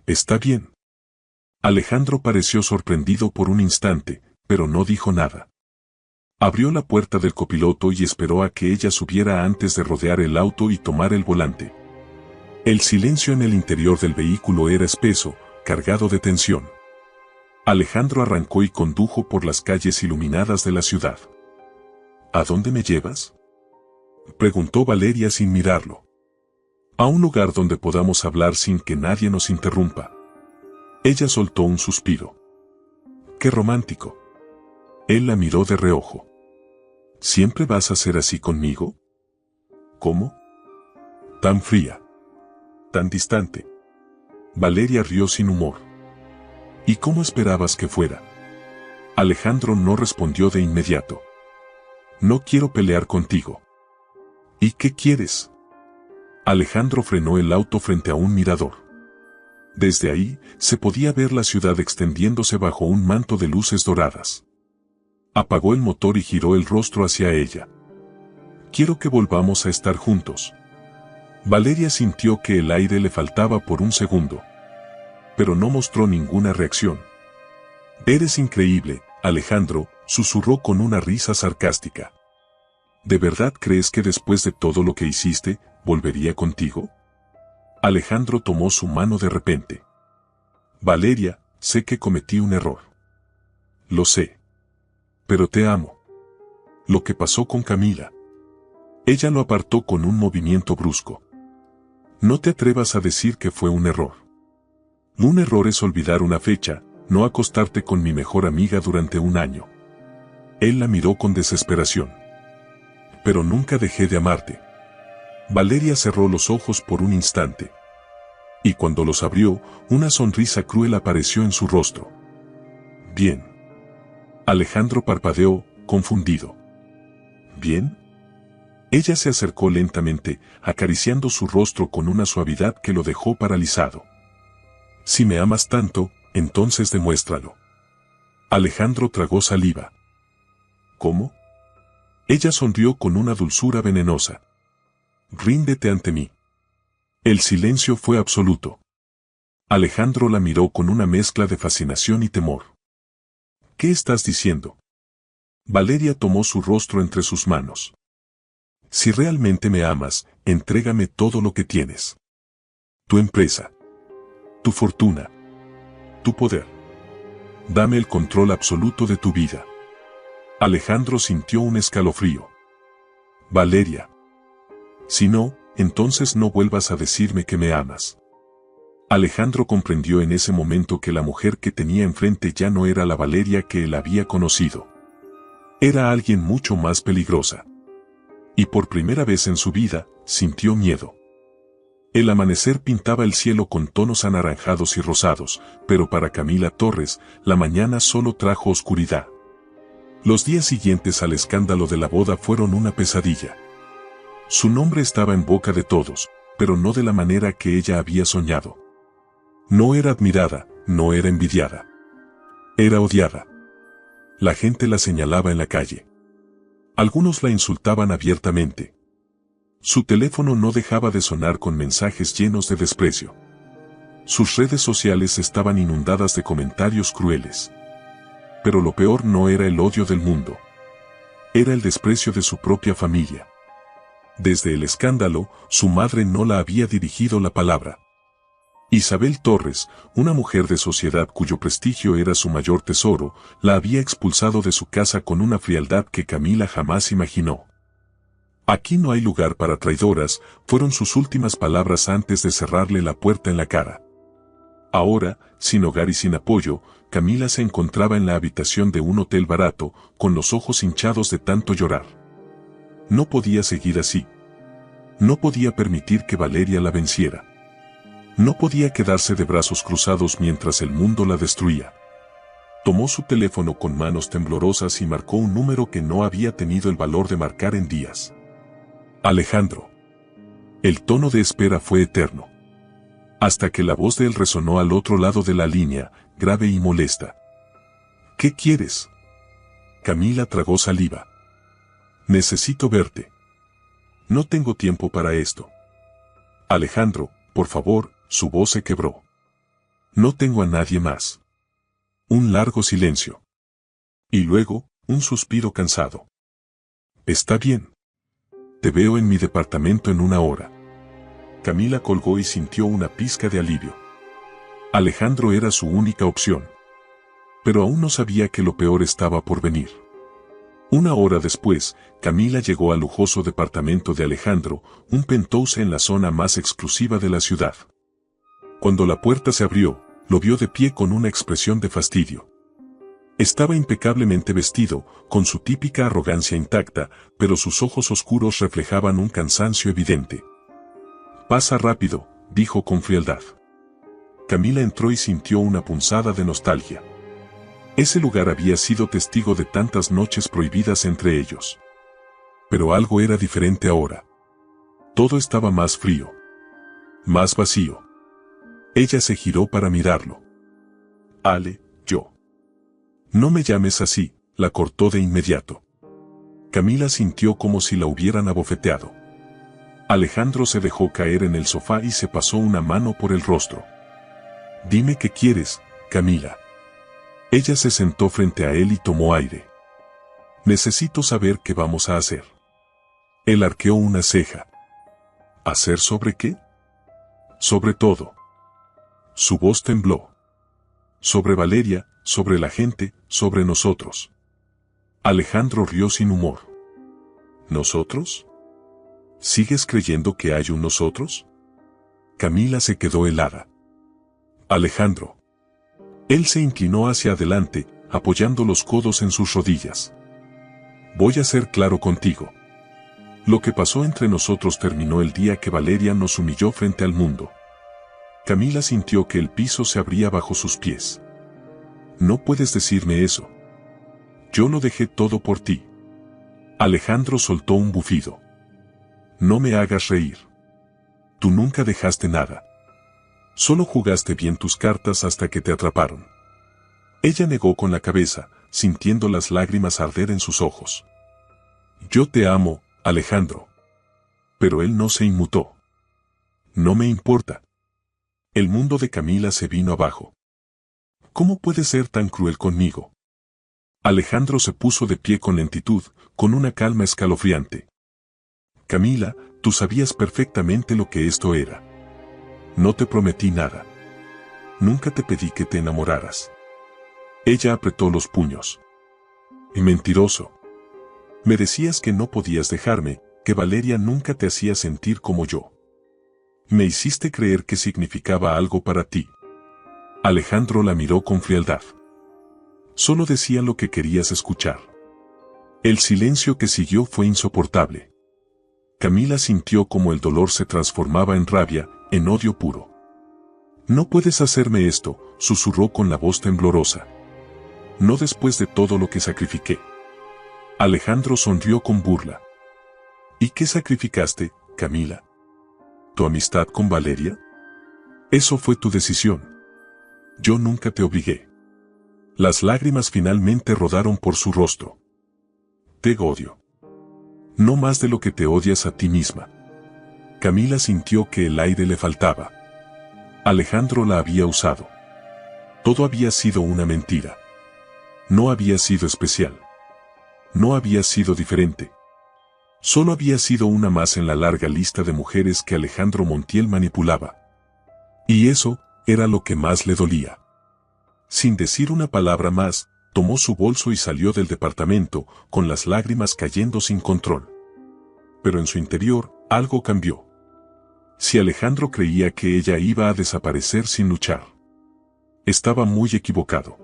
«¿Está bien?» Alejandro pareció sorprendido por un instante, pero no dijo nada. Abrió la puerta del copiloto y esperó a que ella subiera antes de rodear el auto y tomar el volante. El silencio en el interior del vehículo era espeso, cargado de tensión. Alejandro arrancó y condujo por las calles iluminadas de la ciudad. «¿A dónde me llevas?», preguntó Valeria sin mirarlo. «A un lugar donde podamos hablar sin que nadie nos interrumpa». Ella soltó un suspiro. «Qué romántico». Él la miró de reojo. «¿Siempre vas a ser así conmigo?». «¿Cómo?». «Tan fría. Tan distante». Valeria rió sin humor. «¿Y cómo esperabas que fuera?». Alejandro no respondió de inmediato. «No quiero pelear contigo». «¿Y qué quieres?». Alejandro frenó el auto frente a un mirador. Desde ahí, se podía ver la ciudad extendiéndose bajo un manto de luces doradas. Apagó el motor y giró el rostro hacia ella. «Quiero que volvamos a estar juntos». Valeria sintió que el aire le faltaba por un segundo. Pero no mostró ninguna reacción. «Eres increíble, Alejandro», susurró con una risa sarcástica. «¿De verdad crees que después de todo lo que hiciste, volvería contigo?». Alejandro tomó su mano de repente. «Valeria, sé que cometí un error». «Lo sé. Pero te amo». «Lo que pasó con Camila». Ella lo apartó con un movimiento brusco. «No te atrevas a decir que fue un error. Un error es olvidar una fecha, no acostarte con mi mejor amiga durante un año». Él la miró con desesperación. «Pero nunca dejé de amarte». Valeria cerró los ojos por un instante. Y cuando los abrió, una sonrisa cruel apareció en su rostro. «Bien». Alejandro parpadeó, confundido. «¿Bien?». Ella se acercó lentamente, acariciando su rostro con una suavidad que lo dejó paralizado. «Si me amas tanto, entonces demuéstralo». Alejandro tragó saliva. «¿Cómo?». Ella sonrió con una dulzura venenosa. «Ríndete ante mí». El silencio fue absoluto. Alejandro la miró con una mezcla de fascinación y temor. «¿Qué estás diciendo?». Valeria tomó su rostro entre sus manos. «Si realmente me amas, entrégame todo lo que tienes. Tu empresa. Tu fortuna. Tu poder. Dame el control absoluto de tu vida». Alejandro sintió un escalofrío. «Valeria. Si no, entonces no vuelvas a decirme que me amas». Alejandro comprendió en ese momento que la mujer que tenía enfrente ya no era la Valeria que él había conocido. Era alguien mucho más peligrosa. Y por primera vez en su vida, sintió miedo. El amanecer pintaba el cielo con tonos anaranjados y rosados, pero para Camila Torres, la mañana solo trajo oscuridad. Los días siguientes al escándalo de la boda fueron una pesadilla. Su nombre estaba en boca de todos, pero no de la manera que ella había soñado. No era admirada, no era envidiada. Era odiada. La gente la señalaba en la calle. Algunos la insultaban abiertamente. Su teléfono no dejaba de sonar con mensajes llenos de desprecio. Sus redes sociales estaban inundadas de comentarios crueles. Pero lo peor no era el odio del mundo. Era el desprecio de su propia familia. Desde el escándalo, su madre no la había dirigido la palabra. Isabel Torres, una mujer de sociedad cuyo prestigio era su mayor tesoro, la había expulsado de su casa con una frialdad que Camila jamás imaginó. «Aquí no hay lugar para traidoras», fueron sus últimas palabras antes de cerrarle la puerta en la cara. Ahora, sin hogar y sin apoyo, Camila se encontraba en la habitación de un hotel barato, con los ojos hinchados de tanto llorar. No podía seguir así. No podía permitir que Valeria la venciera. No podía quedarse de brazos cruzados mientras el mundo la destruía. Tomó su teléfono con manos temblorosas y marcó un número que no había tenido el valor de marcar en días. Alejandro. El tono de espera fue eterno. Hasta que la voz de él resonó al otro lado de la línea, grave y molesta. ¿Qué quieres? Camila tragó saliva. Necesito verte. No tengo tiempo para esto. Alejandro, por favor, su voz se quebró. No tengo a nadie más. Un largo silencio. Y luego, un suspiro cansado. Está bien. Te veo en mi departamento en 1 hora. Camila colgó y sintió una pizca de alivio. Alejandro era su única opción. Pero aún no sabía que lo peor estaba por venir. 1 hora después, Camila llegó al lujoso departamento de Alejandro, un penthouse en la zona más exclusiva de la ciudad. Cuando la puerta se abrió, lo vio de pie con una expresión de fastidio. Estaba impecablemente vestido, con su típica arrogancia intacta, pero sus ojos oscuros reflejaban un cansancio evidente. Pasa rápido, dijo con frialdad. Camila entró y sintió una punzada de nostalgia. Ese lugar había sido testigo de tantas noches prohibidas entre ellos. Pero algo era diferente ahora. Todo estaba más frío. Más vacío. Ella se giró para mirarlo. Ale, yo. No me llames así, la cortó de inmediato. Camila sintió como si la hubieran abofeteado. Alejandro se dejó caer en el sofá y se pasó una mano por el rostro. Dime qué quieres, Camila. Ella se sentó frente a él y tomó aire. Necesito saber qué vamos a hacer. Él arqueó una ceja. ¿Hacer sobre qué? Sobre todo. Su voz tembló. Sobre Valeria, sobre la gente, sobre nosotros. Alejandro rió sin humor. ¿Nosotros? ¿Sigues creyendo que hay un nosotros? Camila se quedó helada. Alejandro. Él se inclinó hacia adelante, apoyando los codos en sus rodillas. Voy a ser claro contigo. Lo que pasó entre nosotros terminó el día que Valeria nos humilló frente al mundo. Camila sintió que el piso se abría bajo sus pies. No puedes decirme eso. Yo lo dejé todo por ti. Alejandro soltó un bufido. No me hagas reír. Tú nunca dejaste nada. Solo jugaste bien tus cartas hasta que te atraparon. Ella negó con la cabeza, sintiendo las lágrimas arder en sus ojos. Yo te amo, Alejandro. Pero él no se inmutó. No me importa. El mundo de Camila se vino abajo. ¿Cómo puedes ser tan cruel conmigo? Alejandro se puso de pie con lentitud, con una calma escalofriante. Camila, tú sabías perfectamente lo que esto era. No te prometí nada. Nunca te pedí que te enamoraras. Ella apretó los puños. Y mentiroso. Me decías que no podías dejarme, que Valeria nunca te hacía sentir como yo. Me hiciste creer que significaba algo para ti. Alejandro la miró con frialdad. Solo decía lo que querías escuchar. El silencio que siguió fue insoportable. Camila sintió como el dolor se transformaba en rabia, en odio puro. No puedes hacerme esto, susurró con la voz temblorosa. No después de todo lo que sacrifiqué. Alejandro sonrió con burla. ¿Y qué sacrificaste, Camila? ¿Tu amistad con Valeria? Eso fue tu decisión. Yo nunca te obligué. Las lágrimas finalmente rodaron por su rostro. Te odio. No más de lo que te odias a ti misma. Camila sintió que el aire le faltaba. Alejandro la había usado. Todo había sido una mentira. No había sido especial. No había sido diferente. Solo había sido una más en la larga lista de mujeres que Alejandro Montiel manipulaba. Y eso era lo que más le dolía. Sin decir una palabra más, tomó su bolso y salió del departamento, con las lágrimas cayendo sin control. Pero en su interior, algo cambió. Si Alejandro creía que ella iba a desaparecer sin luchar, estaba muy equivocado.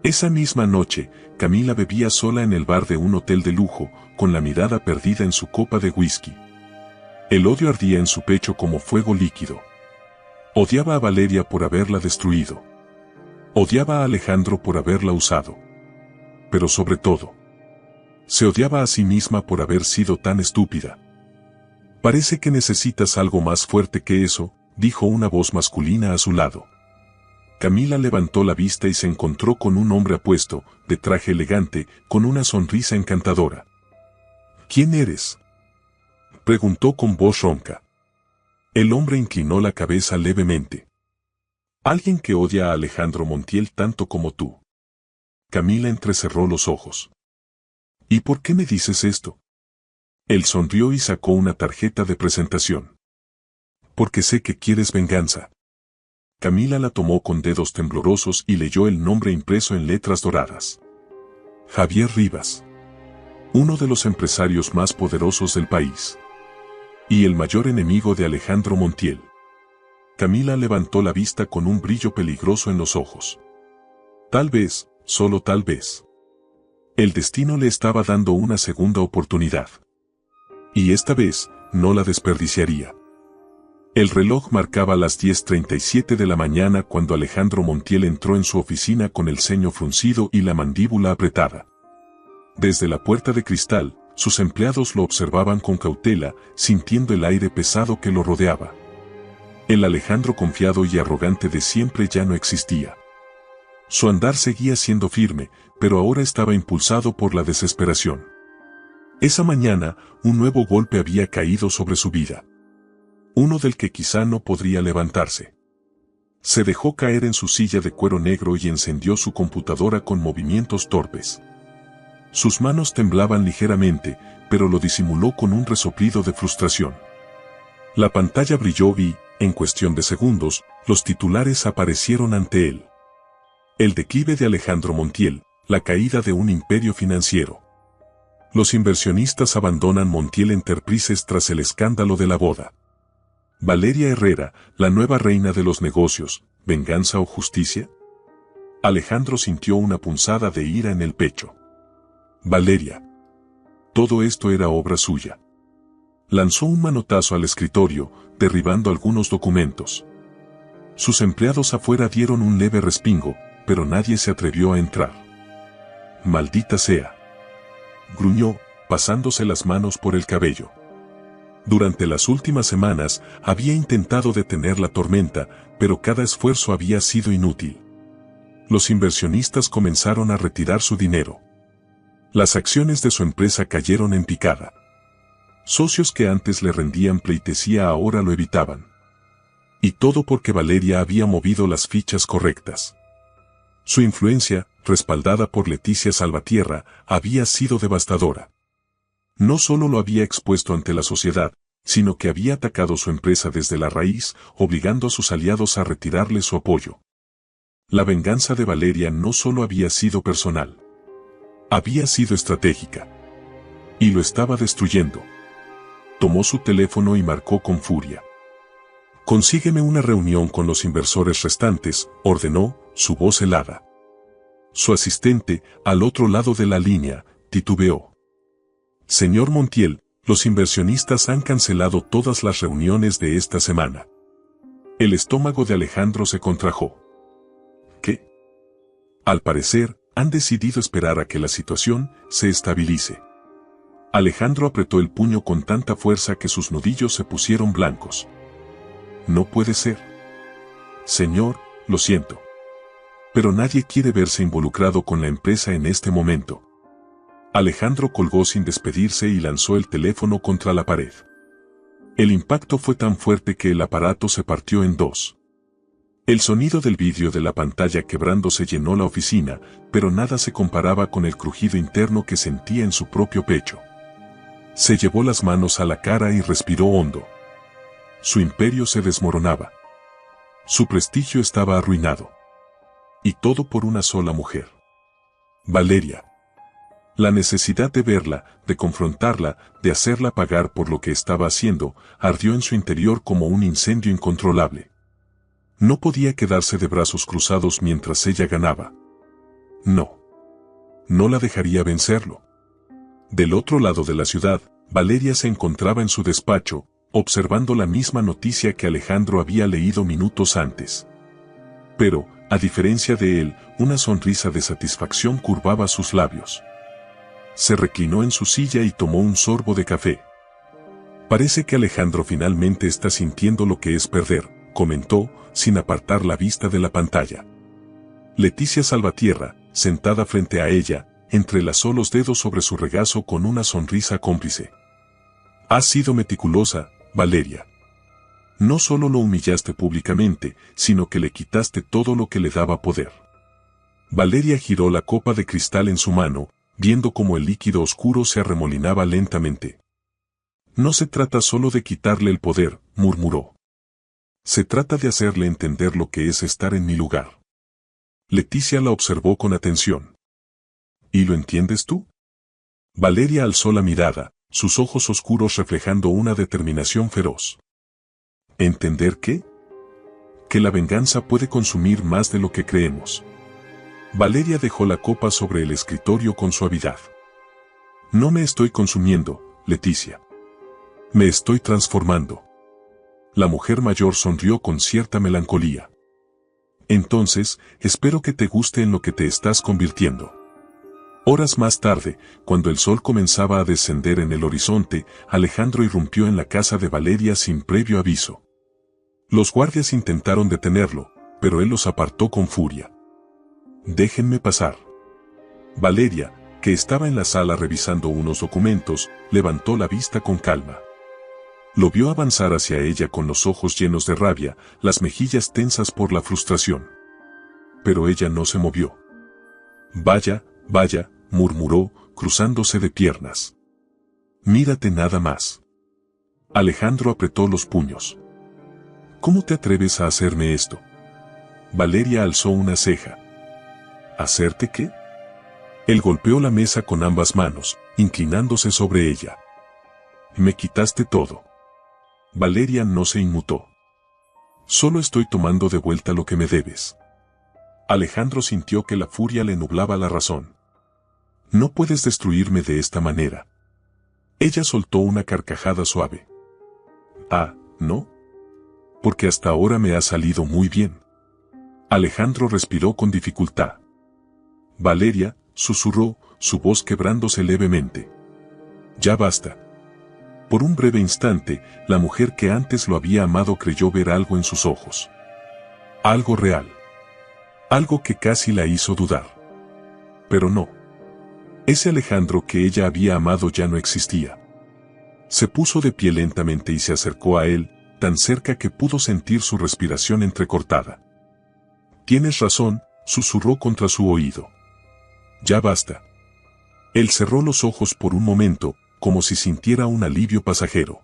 Esa misma noche, Camila bebía sola en el bar de un hotel de lujo, con la mirada perdida en su copa de whisky. El odio ardía en su pecho como fuego líquido. Odiaba a Valeria por haberla destruido. Odiaba a Alejandro por haberla usado. Pero sobre todo, se odiaba a sí misma por haber sido tan estúpida. Parece que necesitas algo más fuerte que eso, dijo una voz masculina a su lado. Camila levantó la vista y se encontró con un hombre apuesto, de traje elegante, con una sonrisa encantadora. ¿Quién eres?, preguntó con voz ronca. El hombre inclinó la cabeza levemente. Alguien que odia a Alejandro Montiel tanto como tú. Camila entrecerró los ojos. ¿Y por qué me dices esto? Él sonrió y sacó una tarjeta de presentación. Porque sé que quieres venganza. Camila la tomó con dedos temblorosos y leyó el nombre impreso en letras doradas. Javier Rivas. Uno de los empresarios más poderosos del país. Y el mayor enemigo de Alejandro Montiel. Camila levantó la vista con un brillo peligroso en los ojos. Tal vez, solo tal vez. El destino le estaba dando una segunda oportunidad. Y esta vez, no la desperdiciaría. El reloj marcaba las 10:37 de la mañana cuando Alejandro Montiel entró en su oficina con el ceño fruncido y la mandíbula apretada. Desde la puerta de cristal, sus empleados lo observaban con cautela, sintiendo el aire pesado que lo rodeaba. El Alejandro confiado y arrogante de siempre ya no existía. Su andar seguía siendo firme, pero ahora estaba impulsado por la desesperación. Esa mañana, un nuevo golpe había caído sobre su vida. Uno del que quizá no podría levantarse. Se dejó caer en su silla de cuero negro y encendió su computadora con movimientos torpes. Sus manos temblaban ligeramente, pero lo disimuló con un resoplido de frustración. La pantalla brilló y, en cuestión de segundos, los titulares aparecieron ante él. El declive de Alejandro Montiel, la caída de un imperio financiero. Los inversionistas abandonan Montiel Enterprises tras el escándalo de la boda. Valeria Herrera, la nueva reina de los negocios, ¿venganza o justicia? Alejandro sintió una punzada de ira en el pecho. Valeria. Todo esto era obra suya. Lanzó un manotazo al escritorio, derribando algunos documentos. Sus empleados afuera dieron un leve respingo, pero nadie se atrevió a entrar. Maldita sea. Gruñó, pasándose las manos por el cabello. Durante las últimas semanas, había intentado detener la tormenta, pero cada esfuerzo había sido inútil. Los inversionistas comenzaron a retirar su dinero. Las acciones de su empresa cayeron en picada. Socios que antes le rendían pleitesía ahora lo evitaban. Y todo porque Valeria había movido las fichas correctas. Su influencia, respaldada por Leticia Salvatierra, había sido devastadora. No solo lo había expuesto ante la sociedad, sino que había atacado su empresa desde la raíz, obligando a sus aliados a retirarle su apoyo. La venganza de Valeria no solo había sido personal. Había sido estratégica. Y lo estaba destruyendo. Tomó su teléfono y marcó con furia. «Consígueme una reunión con los inversores restantes», ordenó, su voz helada. Su asistente, al otro lado de la línea, titubeó. «Señor Montiel, los inversionistas han cancelado todas las reuniones de esta semana». El estómago de Alejandro se contrajo. ¿Qué? Al parecer, han decidido esperar a que la situación se estabilice. Alejandro apretó el puño con tanta fuerza que sus nudillos se pusieron blancos. No puede ser. Señor, lo siento. Pero nadie quiere verse involucrado con la empresa en este momento. Alejandro colgó sin despedirse y lanzó el teléfono contra la pared. El impacto fue tan fuerte que el aparato se partió en dos. El sonido del vidrio de la pantalla quebrándose llenó la oficina, pero nada se comparaba con el crujido interno que sentía en su propio pecho. Se llevó las manos a la cara y respiró hondo. Su imperio se desmoronaba. Su prestigio estaba arruinado. Y todo por una sola mujer. Valeria. La necesidad de verla, de confrontarla, de hacerla pagar por lo que estaba haciendo, ardió en su interior como un incendio incontrolable. No podía quedarse de brazos cruzados mientras ella ganaba. No. No la dejaría vencerlo. Del otro lado de la ciudad, Valeria se encontraba en su despacho, observando la misma noticia que Alejandro había leído minutos antes. Pero, A diferencia de él, una sonrisa de satisfacción curvaba sus labios. Se reclinó en su silla y tomó un sorbo de café. Parece que Alejandro finalmente está sintiendo lo que es perder, comentó, sin apartar la vista de la pantalla. Leticia Salvatierra, sentada frente a ella, entrelazó los dedos sobre su regazo con una sonrisa cómplice. Has sido meticulosa, Valeria. No solo lo humillaste públicamente, sino que le quitaste todo lo que le daba poder. Valeria giró la copa de cristal en su mano, viendo cómo el líquido oscuro se arremolinaba lentamente. No se trata solo de quitarle el poder, murmuró. Se trata de hacerle entender lo que es estar en mi lugar. Leticia la observó con atención. ¿Y lo entiendes tú? Valeria alzó la mirada, sus ojos oscuros reflejando una determinación feroz. ¿Entender qué? Que la venganza puede consumir más de lo que creemos. Valeria dejó la copa sobre el escritorio con suavidad. No me estoy consumiendo, Leticia. Me estoy transformando. La mujer mayor sonrió con cierta melancolía. Entonces, espero que te guste en lo que te estás convirtiendo. Horas más tarde, cuando el sol comenzaba a descender en el horizonte, Alejandro irrumpió en la casa de Valeria sin previo aviso. Los guardias intentaron detenerlo, pero él los apartó con furia. Déjenme pasar. Valeria, que estaba en la sala revisando unos documentos, levantó la vista con calma. Lo vio avanzar hacia ella con los ojos llenos de rabia, las mejillas tensas por la frustración. Pero ella no se movió. Vaya, vaya, murmuró, cruzándose de piernas. Mírate nada más. Alejandro apretó los puños. ¿Cómo te atreves a hacerme esto? Valeria alzó una ceja. ¿Hacerte qué? Él golpeó la mesa con ambas manos, inclinándose sobre ella. Me quitaste todo. Valeria no se inmutó. Solo estoy tomando de vuelta lo que me debes. Alejandro sintió que la furia le nublaba la razón. No puedes destruirme de esta manera. Ella soltó una carcajada suave. Ah, ¿no? Porque hasta ahora me ha salido muy bien. Alejandro respiró con dificultad. Valeria, susurró, su voz quebrándose levemente. Ya basta. Por un breve instante, la mujer que antes lo había amado creyó ver algo en sus ojos. Algo real. Algo que casi la hizo dudar. Pero no. Ese Alejandro que ella había amado ya no existía. Se puso de pie lentamente y se acercó a él, tan cerca que pudo sentir su respiración entrecortada. Tienes razón, susurró contra su oído. Ya basta. Él cerró los ojos por un momento, como si sintiera un alivio pasajero.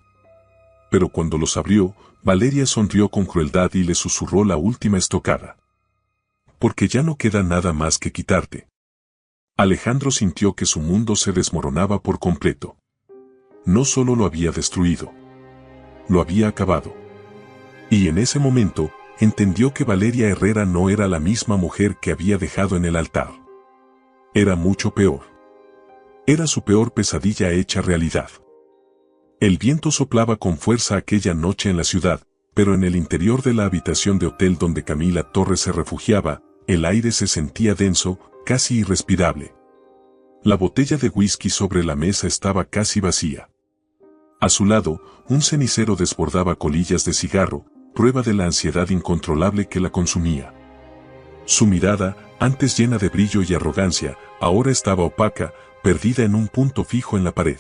Pero cuando los abrió, Valeria sonrió con crueldad y le susurró la última estocada. Porque ya no queda nada más que quitarte. Alejandro sintió que su mundo se desmoronaba por completo. No solo lo había destruido, lo había acabado. Y en ese momento, entendió que Valeria Herrera no era la misma mujer que había dejado en el altar. Era mucho peor. Era su peor pesadilla hecha realidad. El viento soplaba con fuerza aquella noche en la ciudad, pero en el interior de la habitación de hotel donde Camila Torres se refugiaba, el aire se sentía denso, casi irrespirable. La botella de whisky sobre la mesa estaba casi vacía. A su lado, un cenicero desbordaba colillas de cigarro, prueba de la ansiedad incontrolable que la consumía. Su mirada, antes llena de brillo y arrogancia, ahora estaba opaca, perdida en un punto fijo en la pared.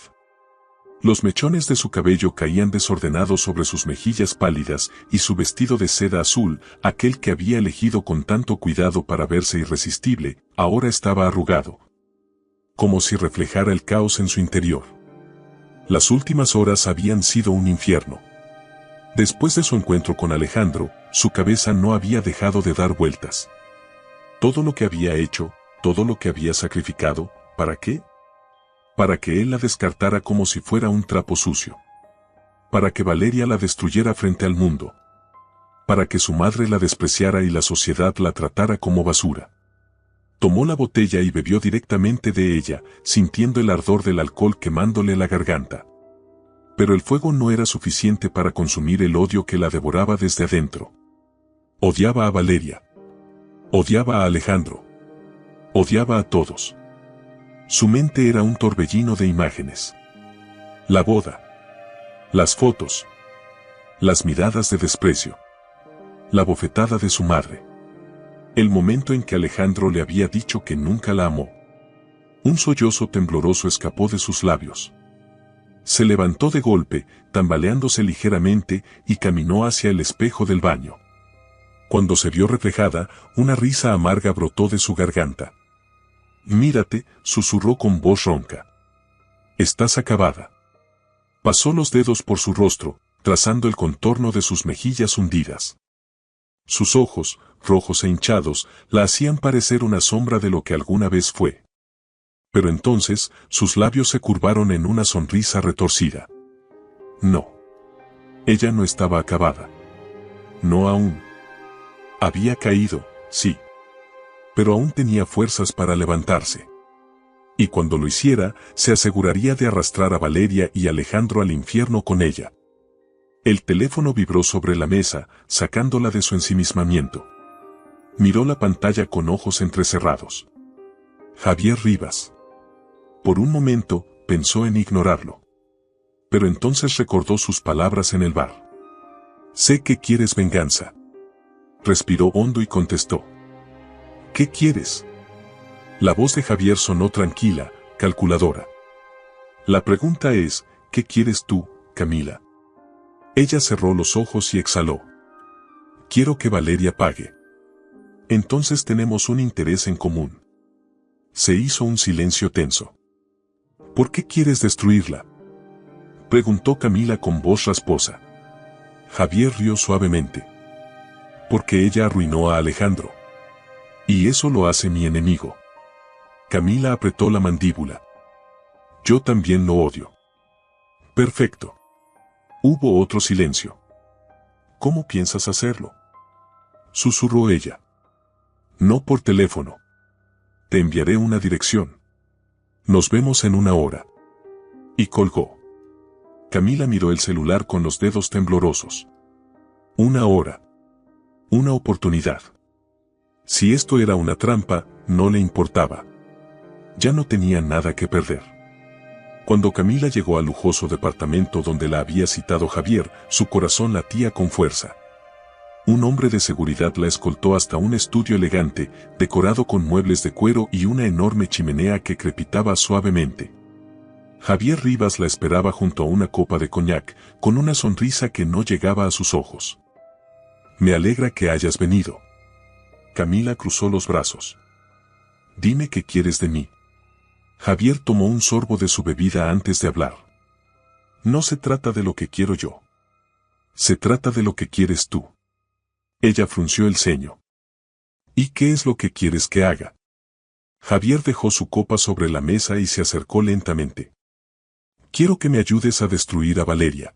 Los mechones de su cabello caían desordenados sobre sus mejillas pálidas y su vestido de seda azul, aquel que había elegido con tanto cuidado para verse irresistible, ahora estaba arrugado. Como si reflejara el caos en su interior. Las últimas horas habían sido un infierno. Después de su encuentro con Alejandro, su cabeza no había dejado de dar vueltas. Todo lo que había hecho, todo lo que había sacrificado, ¿para qué? Para que él la descartara como si fuera un trapo sucio. Para que Valeria la destruyera frente al mundo. Para que su madre la despreciara y la sociedad la tratara como basura. Tomó la botella y bebió directamente de ella, sintiendo el ardor del alcohol quemándole la garganta. Pero el fuego no era suficiente para consumir el odio que la devoraba desde adentro. Odiaba a Valeria. Odiaba a Alejandro. Odiaba a todos. Su mente era un torbellino de imágenes. La boda. Las fotos. Las miradas de desprecio. La bofetada de su madre. El momento en que Alejandro le había dicho que nunca la amó. Un sollozo tembloroso escapó de sus labios. Se levantó de golpe, tambaleándose ligeramente, y caminó hacia el espejo del baño. Cuando se vio reflejada, una risa amarga brotó de su garganta. «Mírate», susurró con voz ronca. «Estás acabada». Pasó los dedos por su rostro, trazando el contorno de sus mejillas hundidas. Sus ojos, rojos e hinchados, la hacían parecer una sombra de lo que alguna vez fue. Pero entonces, sus labios se curvaron en una sonrisa retorcida. No. Ella no estaba acabada. No aún. Había caído, sí. Pero aún tenía fuerzas para levantarse. Y cuando lo hiciera, se aseguraría de arrastrar a Valeria y Alejandro al infierno con ella. El teléfono vibró sobre la mesa, sacándola de su ensimismamiento. Miró la pantalla con ojos entrecerrados. Javier Rivas. Por un momento, pensó en ignorarlo. Pero entonces recordó sus palabras en el bar. «Sé que quieres venganza». Respiró hondo y contestó. «¿Qué quieres?». La voz de Javier sonó tranquila, calculadora. «La pregunta es, ¿qué quieres tú, Camila?». Ella cerró los ojos y exhaló. «Quiero que Valeria pague». «Entonces tenemos un interés en común». Se hizo un silencio tenso. «¿Por qué quieres destruirla?», preguntó Camila con voz rasposa. Javier rió suavemente. «Porque ella arruinó a Alejandro. Y eso lo hace mi enemigo». Camila apretó la mandíbula. «Yo también lo odio». «Perfecto». Hubo otro silencio. «¿Cómo piensas hacerlo?», susurró ella. «No por teléfono. Te enviaré una dirección. Nos vemos en 1 hora». Y colgó. Camila miró el celular con los dedos temblorosos. 1 hora. Una oportunidad. Si esto era una trampa, no le importaba. Ya no tenía nada que perder. Cuando Camila llegó al lujoso departamento donde la había citado Javier, su corazón latía con fuerza. Un hombre de seguridad la escoltó hasta un estudio elegante, decorado con muebles de cuero y una enorme chimenea que crepitaba suavemente. Javier Rivas la esperaba junto a una copa de coñac, con una sonrisa que no llegaba a sus ojos. «Me alegra que hayas venido». Camila cruzó los brazos. «Dime qué quieres de mí». Javier tomó un sorbo de su bebida antes de hablar. «No se trata de lo que quiero yo. Se trata de lo que quieres tú». Ella frunció el ceño. «¿Y qué es lo que quieres que haga?». Javier dejó su copa sobre la mesa y se acercó lentamente. «Quiero que me ayudes a destruir a Valeria».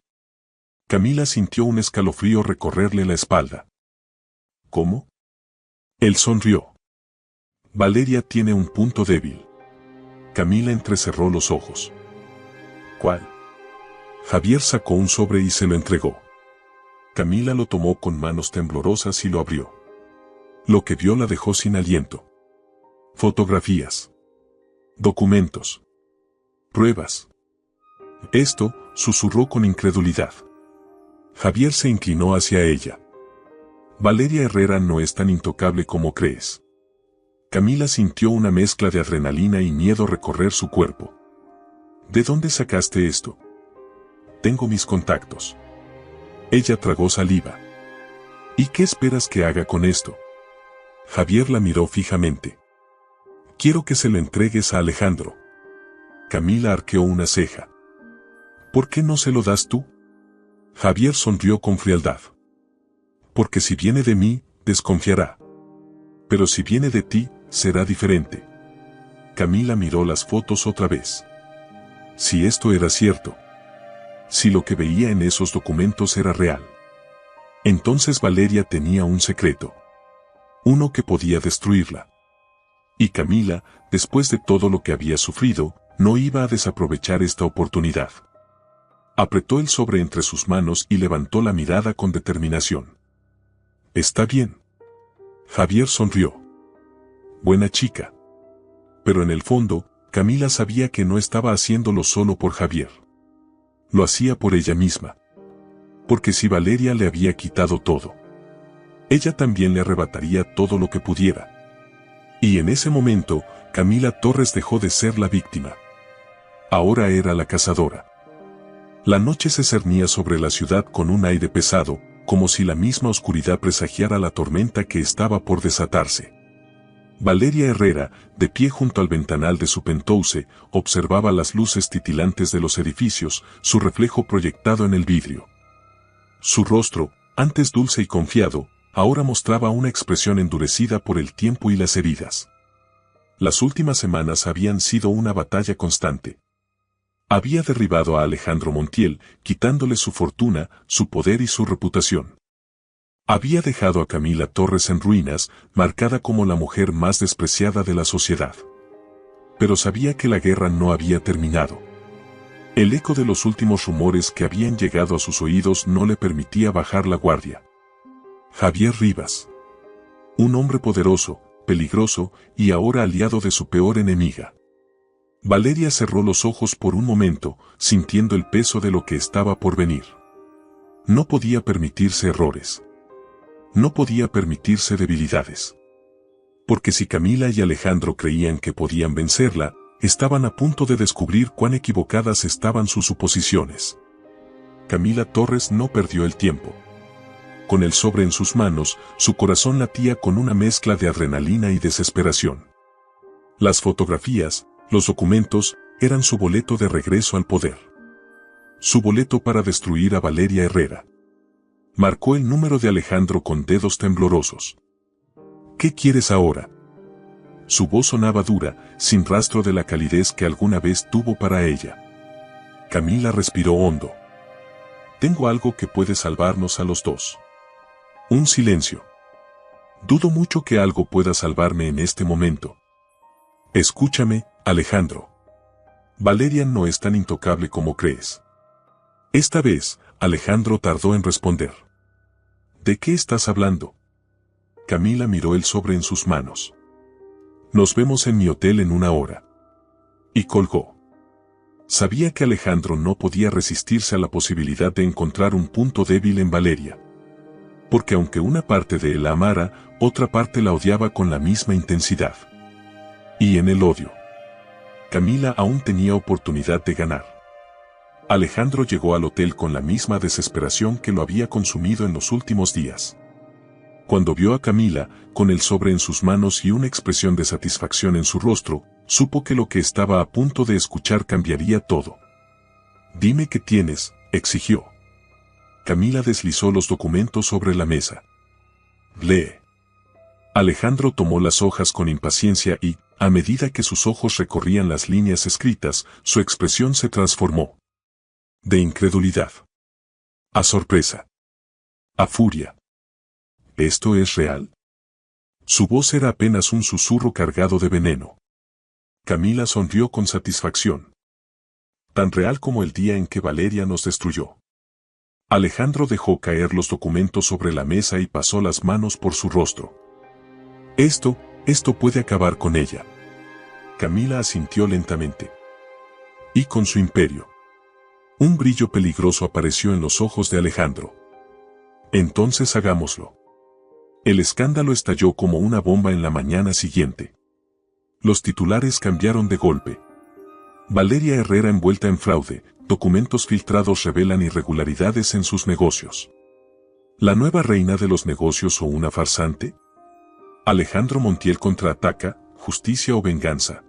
Camila sintió un escalofrío recorrerle la espalda. «¿Cómo?». Él sonrió. «Valeria tiene un punto débil». Camila entrecerró los ojos. «¿Cuál?». Javier sacó un sobre y se lo entregó. Camila lo tomó con manos temblorosas y lo abrió. Lo que vio la dejó sin aliento. Fotografías. Documentos. Pruebas. «Esto», susurró con incredulidad. Javier se inclinó hacia ella. «Valeria Herrera no es tan intocable como crees». Camila sintió una mezcla de adrenalina y miedo recorrer su cuerpo. «¿De dónde sacaste esto?». «Tengo mis contactos». Ella tragó saliva. «¿Y qué esperas que haga con esto?». Javier la miró fijamente. «Quiero que se lo entregues a Alejandro». Camila arqueó una ceja. «¿Por qué no se lo das tú?». Javier sonrió con frialdad. «Porque si viene de mí, desconfiará. Pero si viene de ti, será diferente». Camila miró las fotos otra vez. Si esto era cierto. Si lo que veía en esos documentos era real. Entonces Valeria tenía un secreto. Uno que podía destruirla. Y Camila, después de todo lo que había sufrido, no iba a desaprovechar esta oportunidad. Apretó el sobre entre sus manos y levantó la mirada con determinación. «Está bien». Javier sonrió. buena chica. Pero en el fondo, Camila sabía que no estaba haciéndolo solo por Javier. Lo hacía por ella misma. Porque si Valeria le había quitado todo, ella también le arrebataría todo lo que pudiera. Y en ese momento, Camila Torres dejó de ser la víctima. Ahora era la cazadora. La noche se cernía sobre la ciudad con un aire pesado, como si la misma oscuridad presagiara la tormenta que estaba por desatarse. Valeria Herrera, de pie junto al ventanal de su penthouse, observaba las luces titilantes de los edificios, su reflejo proyectado en el vidrio. Su rostro, antes dulce y confiado, ahora mostraba una expresión endurecida por el tiempo y las heridas. Las últimas semanas habían sido una batalla constante. Había derribado a Alejandro Montiel, quitándole su fortuna, su poder y su reputación. Había dejado a Camila Torres en ruinas, marcada como la mujer más despreciada de la sociedad. Pero sabía que la guerra no había terminado. El eco de los últimos rumores que habían llegado a sus oídos no le permitía bajar la guardia. Javier Rivas. Un hombre poderoso, peligroso y ahora aliado de su peor enemiga. Valeria cerró los ojos por un momento, sintiendo el peso de lo que estaba por venir. No podía permitirse errores. No podía permitirse debilidades. Porque si Camila y Alejandro creían que podían vencerla, estaban a punto de descubrir cuán equivocadas estaban sus suposiciones. Camila Torres no perdió el tiempo. Con el sobre en sus manos, su corazón latía con una mezcla de adrenalina y desesperación. Las fotografías, los documentos, eran su boleto de regreso al poder. Su boleto para destruir a Valeria Herrera. Marcó el número de Alejandro con dedos temblorosos. ¿Qué quieres ahora? Su voz sonaba dura, sin rastro de la calidez que alguna vez tuvo para ella. Camila respiró hondo. Tengo algo que puede salvarnos a los dos. Un silencio. Dudo mucho que algo pueda salvarme en este momento. Escúchame, Alejandro. Valeria no es tan intocable como crees. Esta vez, Alejandro tardó en responder. ¿De qué estás hablando? Camila miró el sobre en sus manos. Nos vemos en mi hotel en 1 hora. Y colgó. Sabía que Alejandro no podía resistirse a la posibilidad de encontrar un punto débil en Valeria. Porque aunque una parte de él la amara, otra parte la odiaba con la misma intensidad. Y en el odio, Camila aún tenía oportunidad de ganar. Alejandro llegó al hotel con la misma desesperación que lo había consumido en los últimos días. Cuando vio a Camila, con el sobre en sus manos y una expresión de satisfacción en su rostro, supo que lo que estaba a punto de escuchar cambiaría todo. Dime qué tienes, exigió. Camila deslizó los documentos sobre la mesa. Lee. Alejandro tomó las hojas con impaciencia y, a medida que sus ojos recorrían las líneas escritas, su expresión se transformó. De incredulidad. A sorpresa. A furia. ¿Esto es real? Su voz era apenas un susurro cargado de veneno. Camila sonrió con satisfacción. Tan real como el día en que Valeria nos destruyó. Alejandro dejó caer los documentos sobre la mesa y pasó las manos por su rostro. Esto puede acabar con ella. Camila asintió lentamente. Y con su imperio. Un brillo peligroso apareció en los ojos de Alejandro. Entonces hagámoslo. El escándalo estalló como una bomba en la mañana siguiente. Los titulares cambiaron de golpe. Valeria Herrera envuelta en fraude, documentos filtrados revelan irregularidades en sus negocios. ¿La nueva reina de los negocios o una farsante? Alejandro Montiel contraataca, justicia o venganza.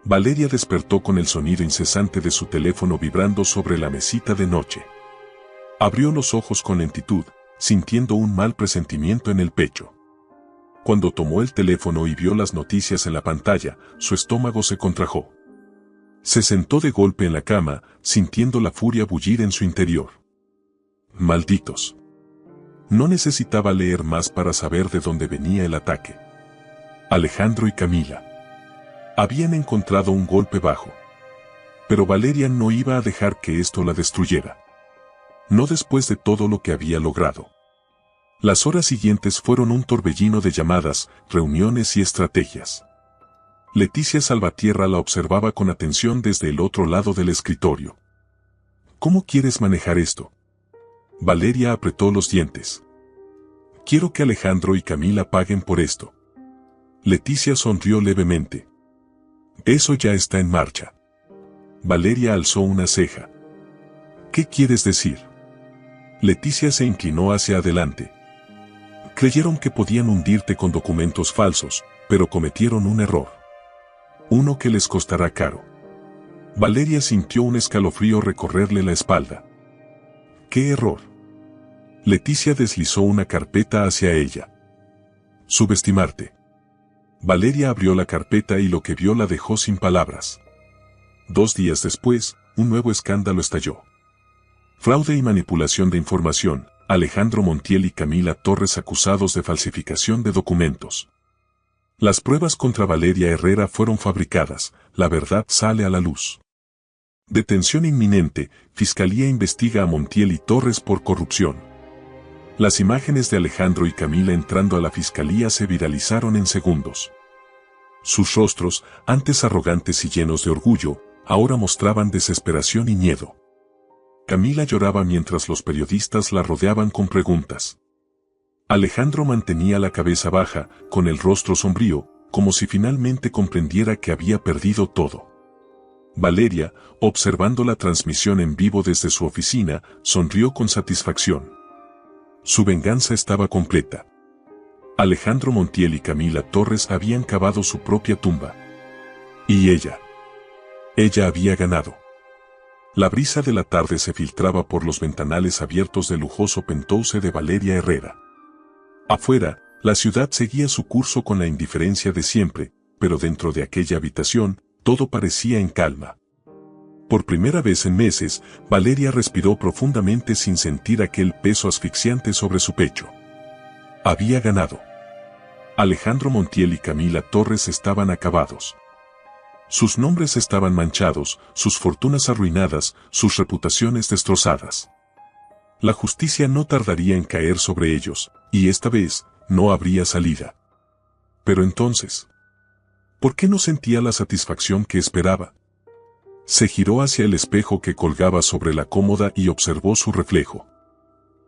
Valeria despertó con el sonido incesante de su teléfono vibrando sobre la mesita de noche. Abrió los ojos con lentitud, sintiendo un mal presentimiento en el pecho. Cuando tomó el teléfono y vio las noticias en la pantalla, su estómago se contrajo. Se sentó de golpe en la cama, sintiendo la furia bullir en su interior. Malditos. No necesitaba leer más para saber de dónde venía el ataque. Alejandro y Camila habían encontrado un golpe bajo. Pero Valeria no iba a dejar que esto la destruyera. No después de todo lo que había logrado. Las horas siguientes fueron un torbellino de llamadas, reuniones y estrategias. Leticia Salvatierra la observaba con atención desde el otro lado del escritorio. ¿Cómo quieres manejar esto? Valeria apretó los dientes. Quiero que Alejandro y Camila paguen por esto. Leticia sonrió levemente. Eso ya está en marcha. Valeria alzó una ceja. ¿Qué quieres decir? Leticia se inclinó hacia adelante. Creyeron que podían hundirte con documentos falsos, pero cometieron un error. Uno que les costará caro. Valeria sintió un escalofrío recorrerle la espalda. ¿Qué error? Leticia deslizó una carpeta hacia ella. Subestimarte. Valeria abrió la carpeta y lo que vio la dejó sin palabras. 2 días después, un nuevo escándalo estalló. Fraude y manipulación de información, Alejandro Montiel y Camila Torres acusados de falsificación de documentos. Las pruebas contra Valeria Herrera fueron fabricadas, la verdad sale a la luz. Detención inminente, Fiscalía investiga a Montiel y Torres por corrupción. Las imágenes de Alejandro y Camila entrando a la fiscalía se viralizaron en segundos. Sus rostros, antes arrogantes y llenos de orgullo, ahora mostraban desesperación y miedo. Camila lloraba mientras los periodistas la rodeaban con preguntas. Alejandro mantenía la cabeza baja, con el rostro sombrío, como si finalmente comprendiera que había perdido todo. Valeria, observando la transmisión en vivo desde su oficina, sonrió con satisfacción. Su venganza estaba completa. Alejandro Montiel y Camila Torres habían cavado su propia tumba. Y ella había ganado. La brisa de la tarde se filtraba por los ventanales abiertos del lujoso penthouse de Valeria Herrera. Afuera, la ciudad seguía su curso con la indiferencia de siempre, pero dentro de aquella habitación, todo parecía en calma. Por primera vez en meses, Valeria respiró profundamente sin sentir aquel peso asfixiante sobre su pecho. Había ganado. Alejandro Montiel y Camila Torres estaban acabados. Sus nombres estaban manchados, sus fortunas arruinadas, sus reputaciones destrozadas. La justicia no tardaría en caer sobre ellos, y esta vez, no habría salida. Pero entonces, ¿por qué no sentía la satisfacción que esperaba? Se giró hacia el espejo que colgaba sobre la cómoda y observó su reflejo.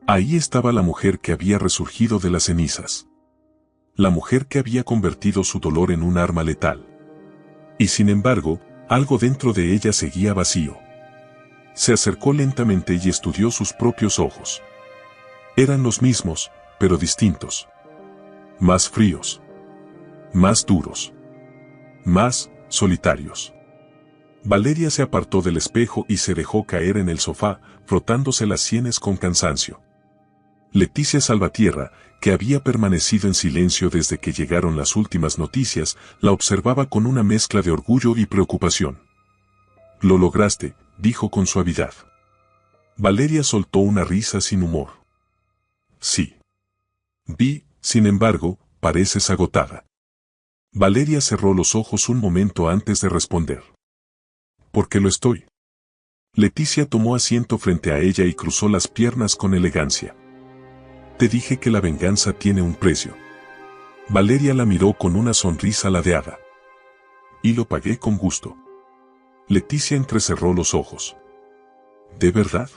Ahí estaba la mujer que había resurgido de las cenizas. La mujer que había convertido su dolor en un arma letal. Y sin embargo, algo dentro de ella seguía vacío. Se acercó lentamente y estudió sus propios ojos. Eran los mismos, pero distintos. Más fríos. Más duros. Más solitarios. Valeria se apartó del espejo y se dejó caer en el sofá, frotándose las sienes con cansancio. Leticia Salvatierra, que había permanecido en silencio desde que llegaron las últimas noticias, la observaba con una mezcla de orgullo y preocupación. «Lo lograste», dijo con suavidad. Valeria soltó una risa sin humor. «Sí». «Vi, sin embargo, pareces agotada». Valeria cerró los ojos un momento antes de responder. «¿Por qué lo estoy?» Leticia tomó asiento frente a ella y cruzó las piernas con elegancia. «Te dije que la venganza tiene un precio». Valeria la miró con una sonrisa ladeada. «Y lo pagué con gusto». Leticia entrecerró los ojos. ¿De verdad?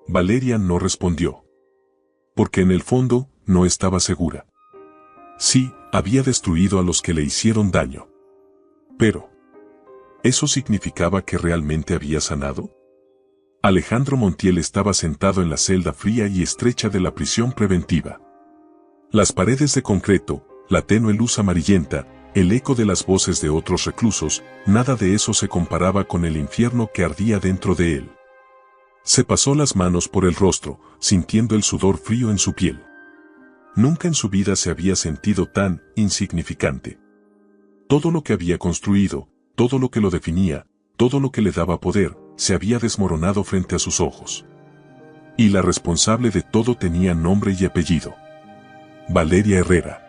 Valeria no respondió. Porque en el fondo, no estaba segura. Sí, había destruido a los que le hicieron daño. Pero, ¿eso significaba que realmente había sanado? Alejandro Montiel estaba sentado en la celda fría y estrecha de la prisión preventiva. Las paredes de concreto, la tenue luz amarillenta, el eco de las voces de otros reclusos, nada de eso se comparaba con el infierno que ardía dentro de él. Se pasó las manos por el rostro, sintiendo el sudor frío en su piel. Nunca en su vida se había sentido tan insignificante. Todo lo que había construido, todo lo que lo definía, todo lo que le daba poder, se había desmoronado frente a sus ojos. Y la responsable de todo tenía nombre y apellido. Valeria Herrera.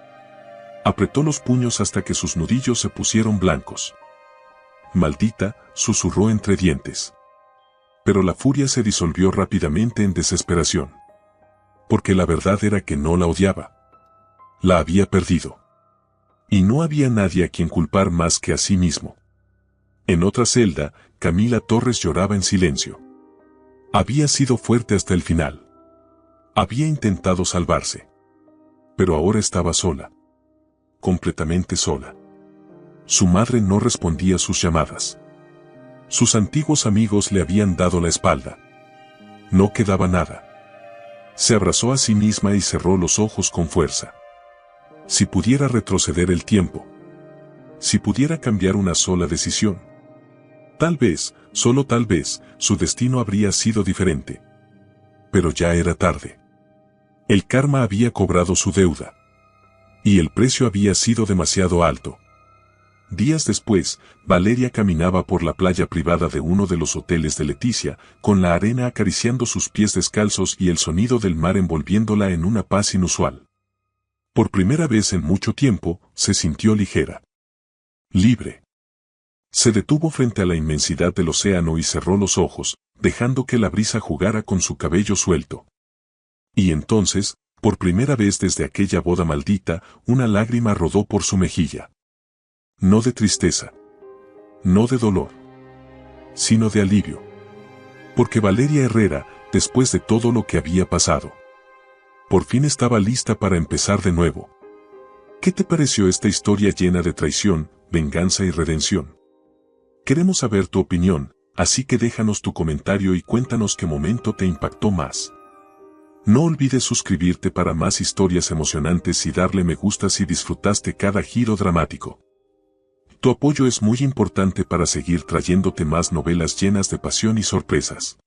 Apretó los puños hasta que sus nudillos se pusieron blancos. «Maldita», susurró entre dientes. Pero la furia se disolvió rápidamente en desesperación. porque la verdad era que no la odiaba. La había perdido. Y no había nadie a quien culpar más que a sí mismo. En otra celda, Camila Torres lloraba en silencio. Había sido fuerte hasta el final. Había intentado salvarse. Pero ahora estaba sola. Completamente sola. Su madre no respondía a sus llamadas. Sus antiguos amigos le habían dado la espalda. No quedaba nada. Se abrazó a sí misma y cerró los ojos con fuerza. Si pudiera retroceder el tiempo. Si pudiera cambiar una sola decisión. Tal vez, solo tal vez, su destino habría sido diferente. Pero ya era tarde. El karma había cobrado su deuda. Y el precio había sido demasiado alto. Días después, Valeria caminaba por la playa privada de uno de los hoteles de Leticia, con la arena acariciando sus pies descalzos y el sonido del mar envolviéndola en una paz inusual. Por primera vez en mucho tiempo, se sintió ligera. Libre. Se detuvo frente a la inmensidad del océano y cerró los ojos, dejando que la brisa jugara con su cabello suelto. Y entonces, por primera vez desde aquella boda maldita, una lágrima rodó por su mejilla. No de tristeza. No de dolor. Sino de alivio. Porque Valeria Herrera, después de todo lo que había pasado, por fin estaba lista para empezar de nuevo. ¿Qué te pareció esta historia llena de traición, venganza y redención? Queremos saber tu opinión, así que déjanos tu comentario y cuéntanos qué momento te impactó más. No olvides suscribirte para más historias emocionantes y darle me gusta si disfrutaste cada giro dramático. Tu apoyo es muy importante para seguir trayéndote más novelas llenas de pasión y sorpresas.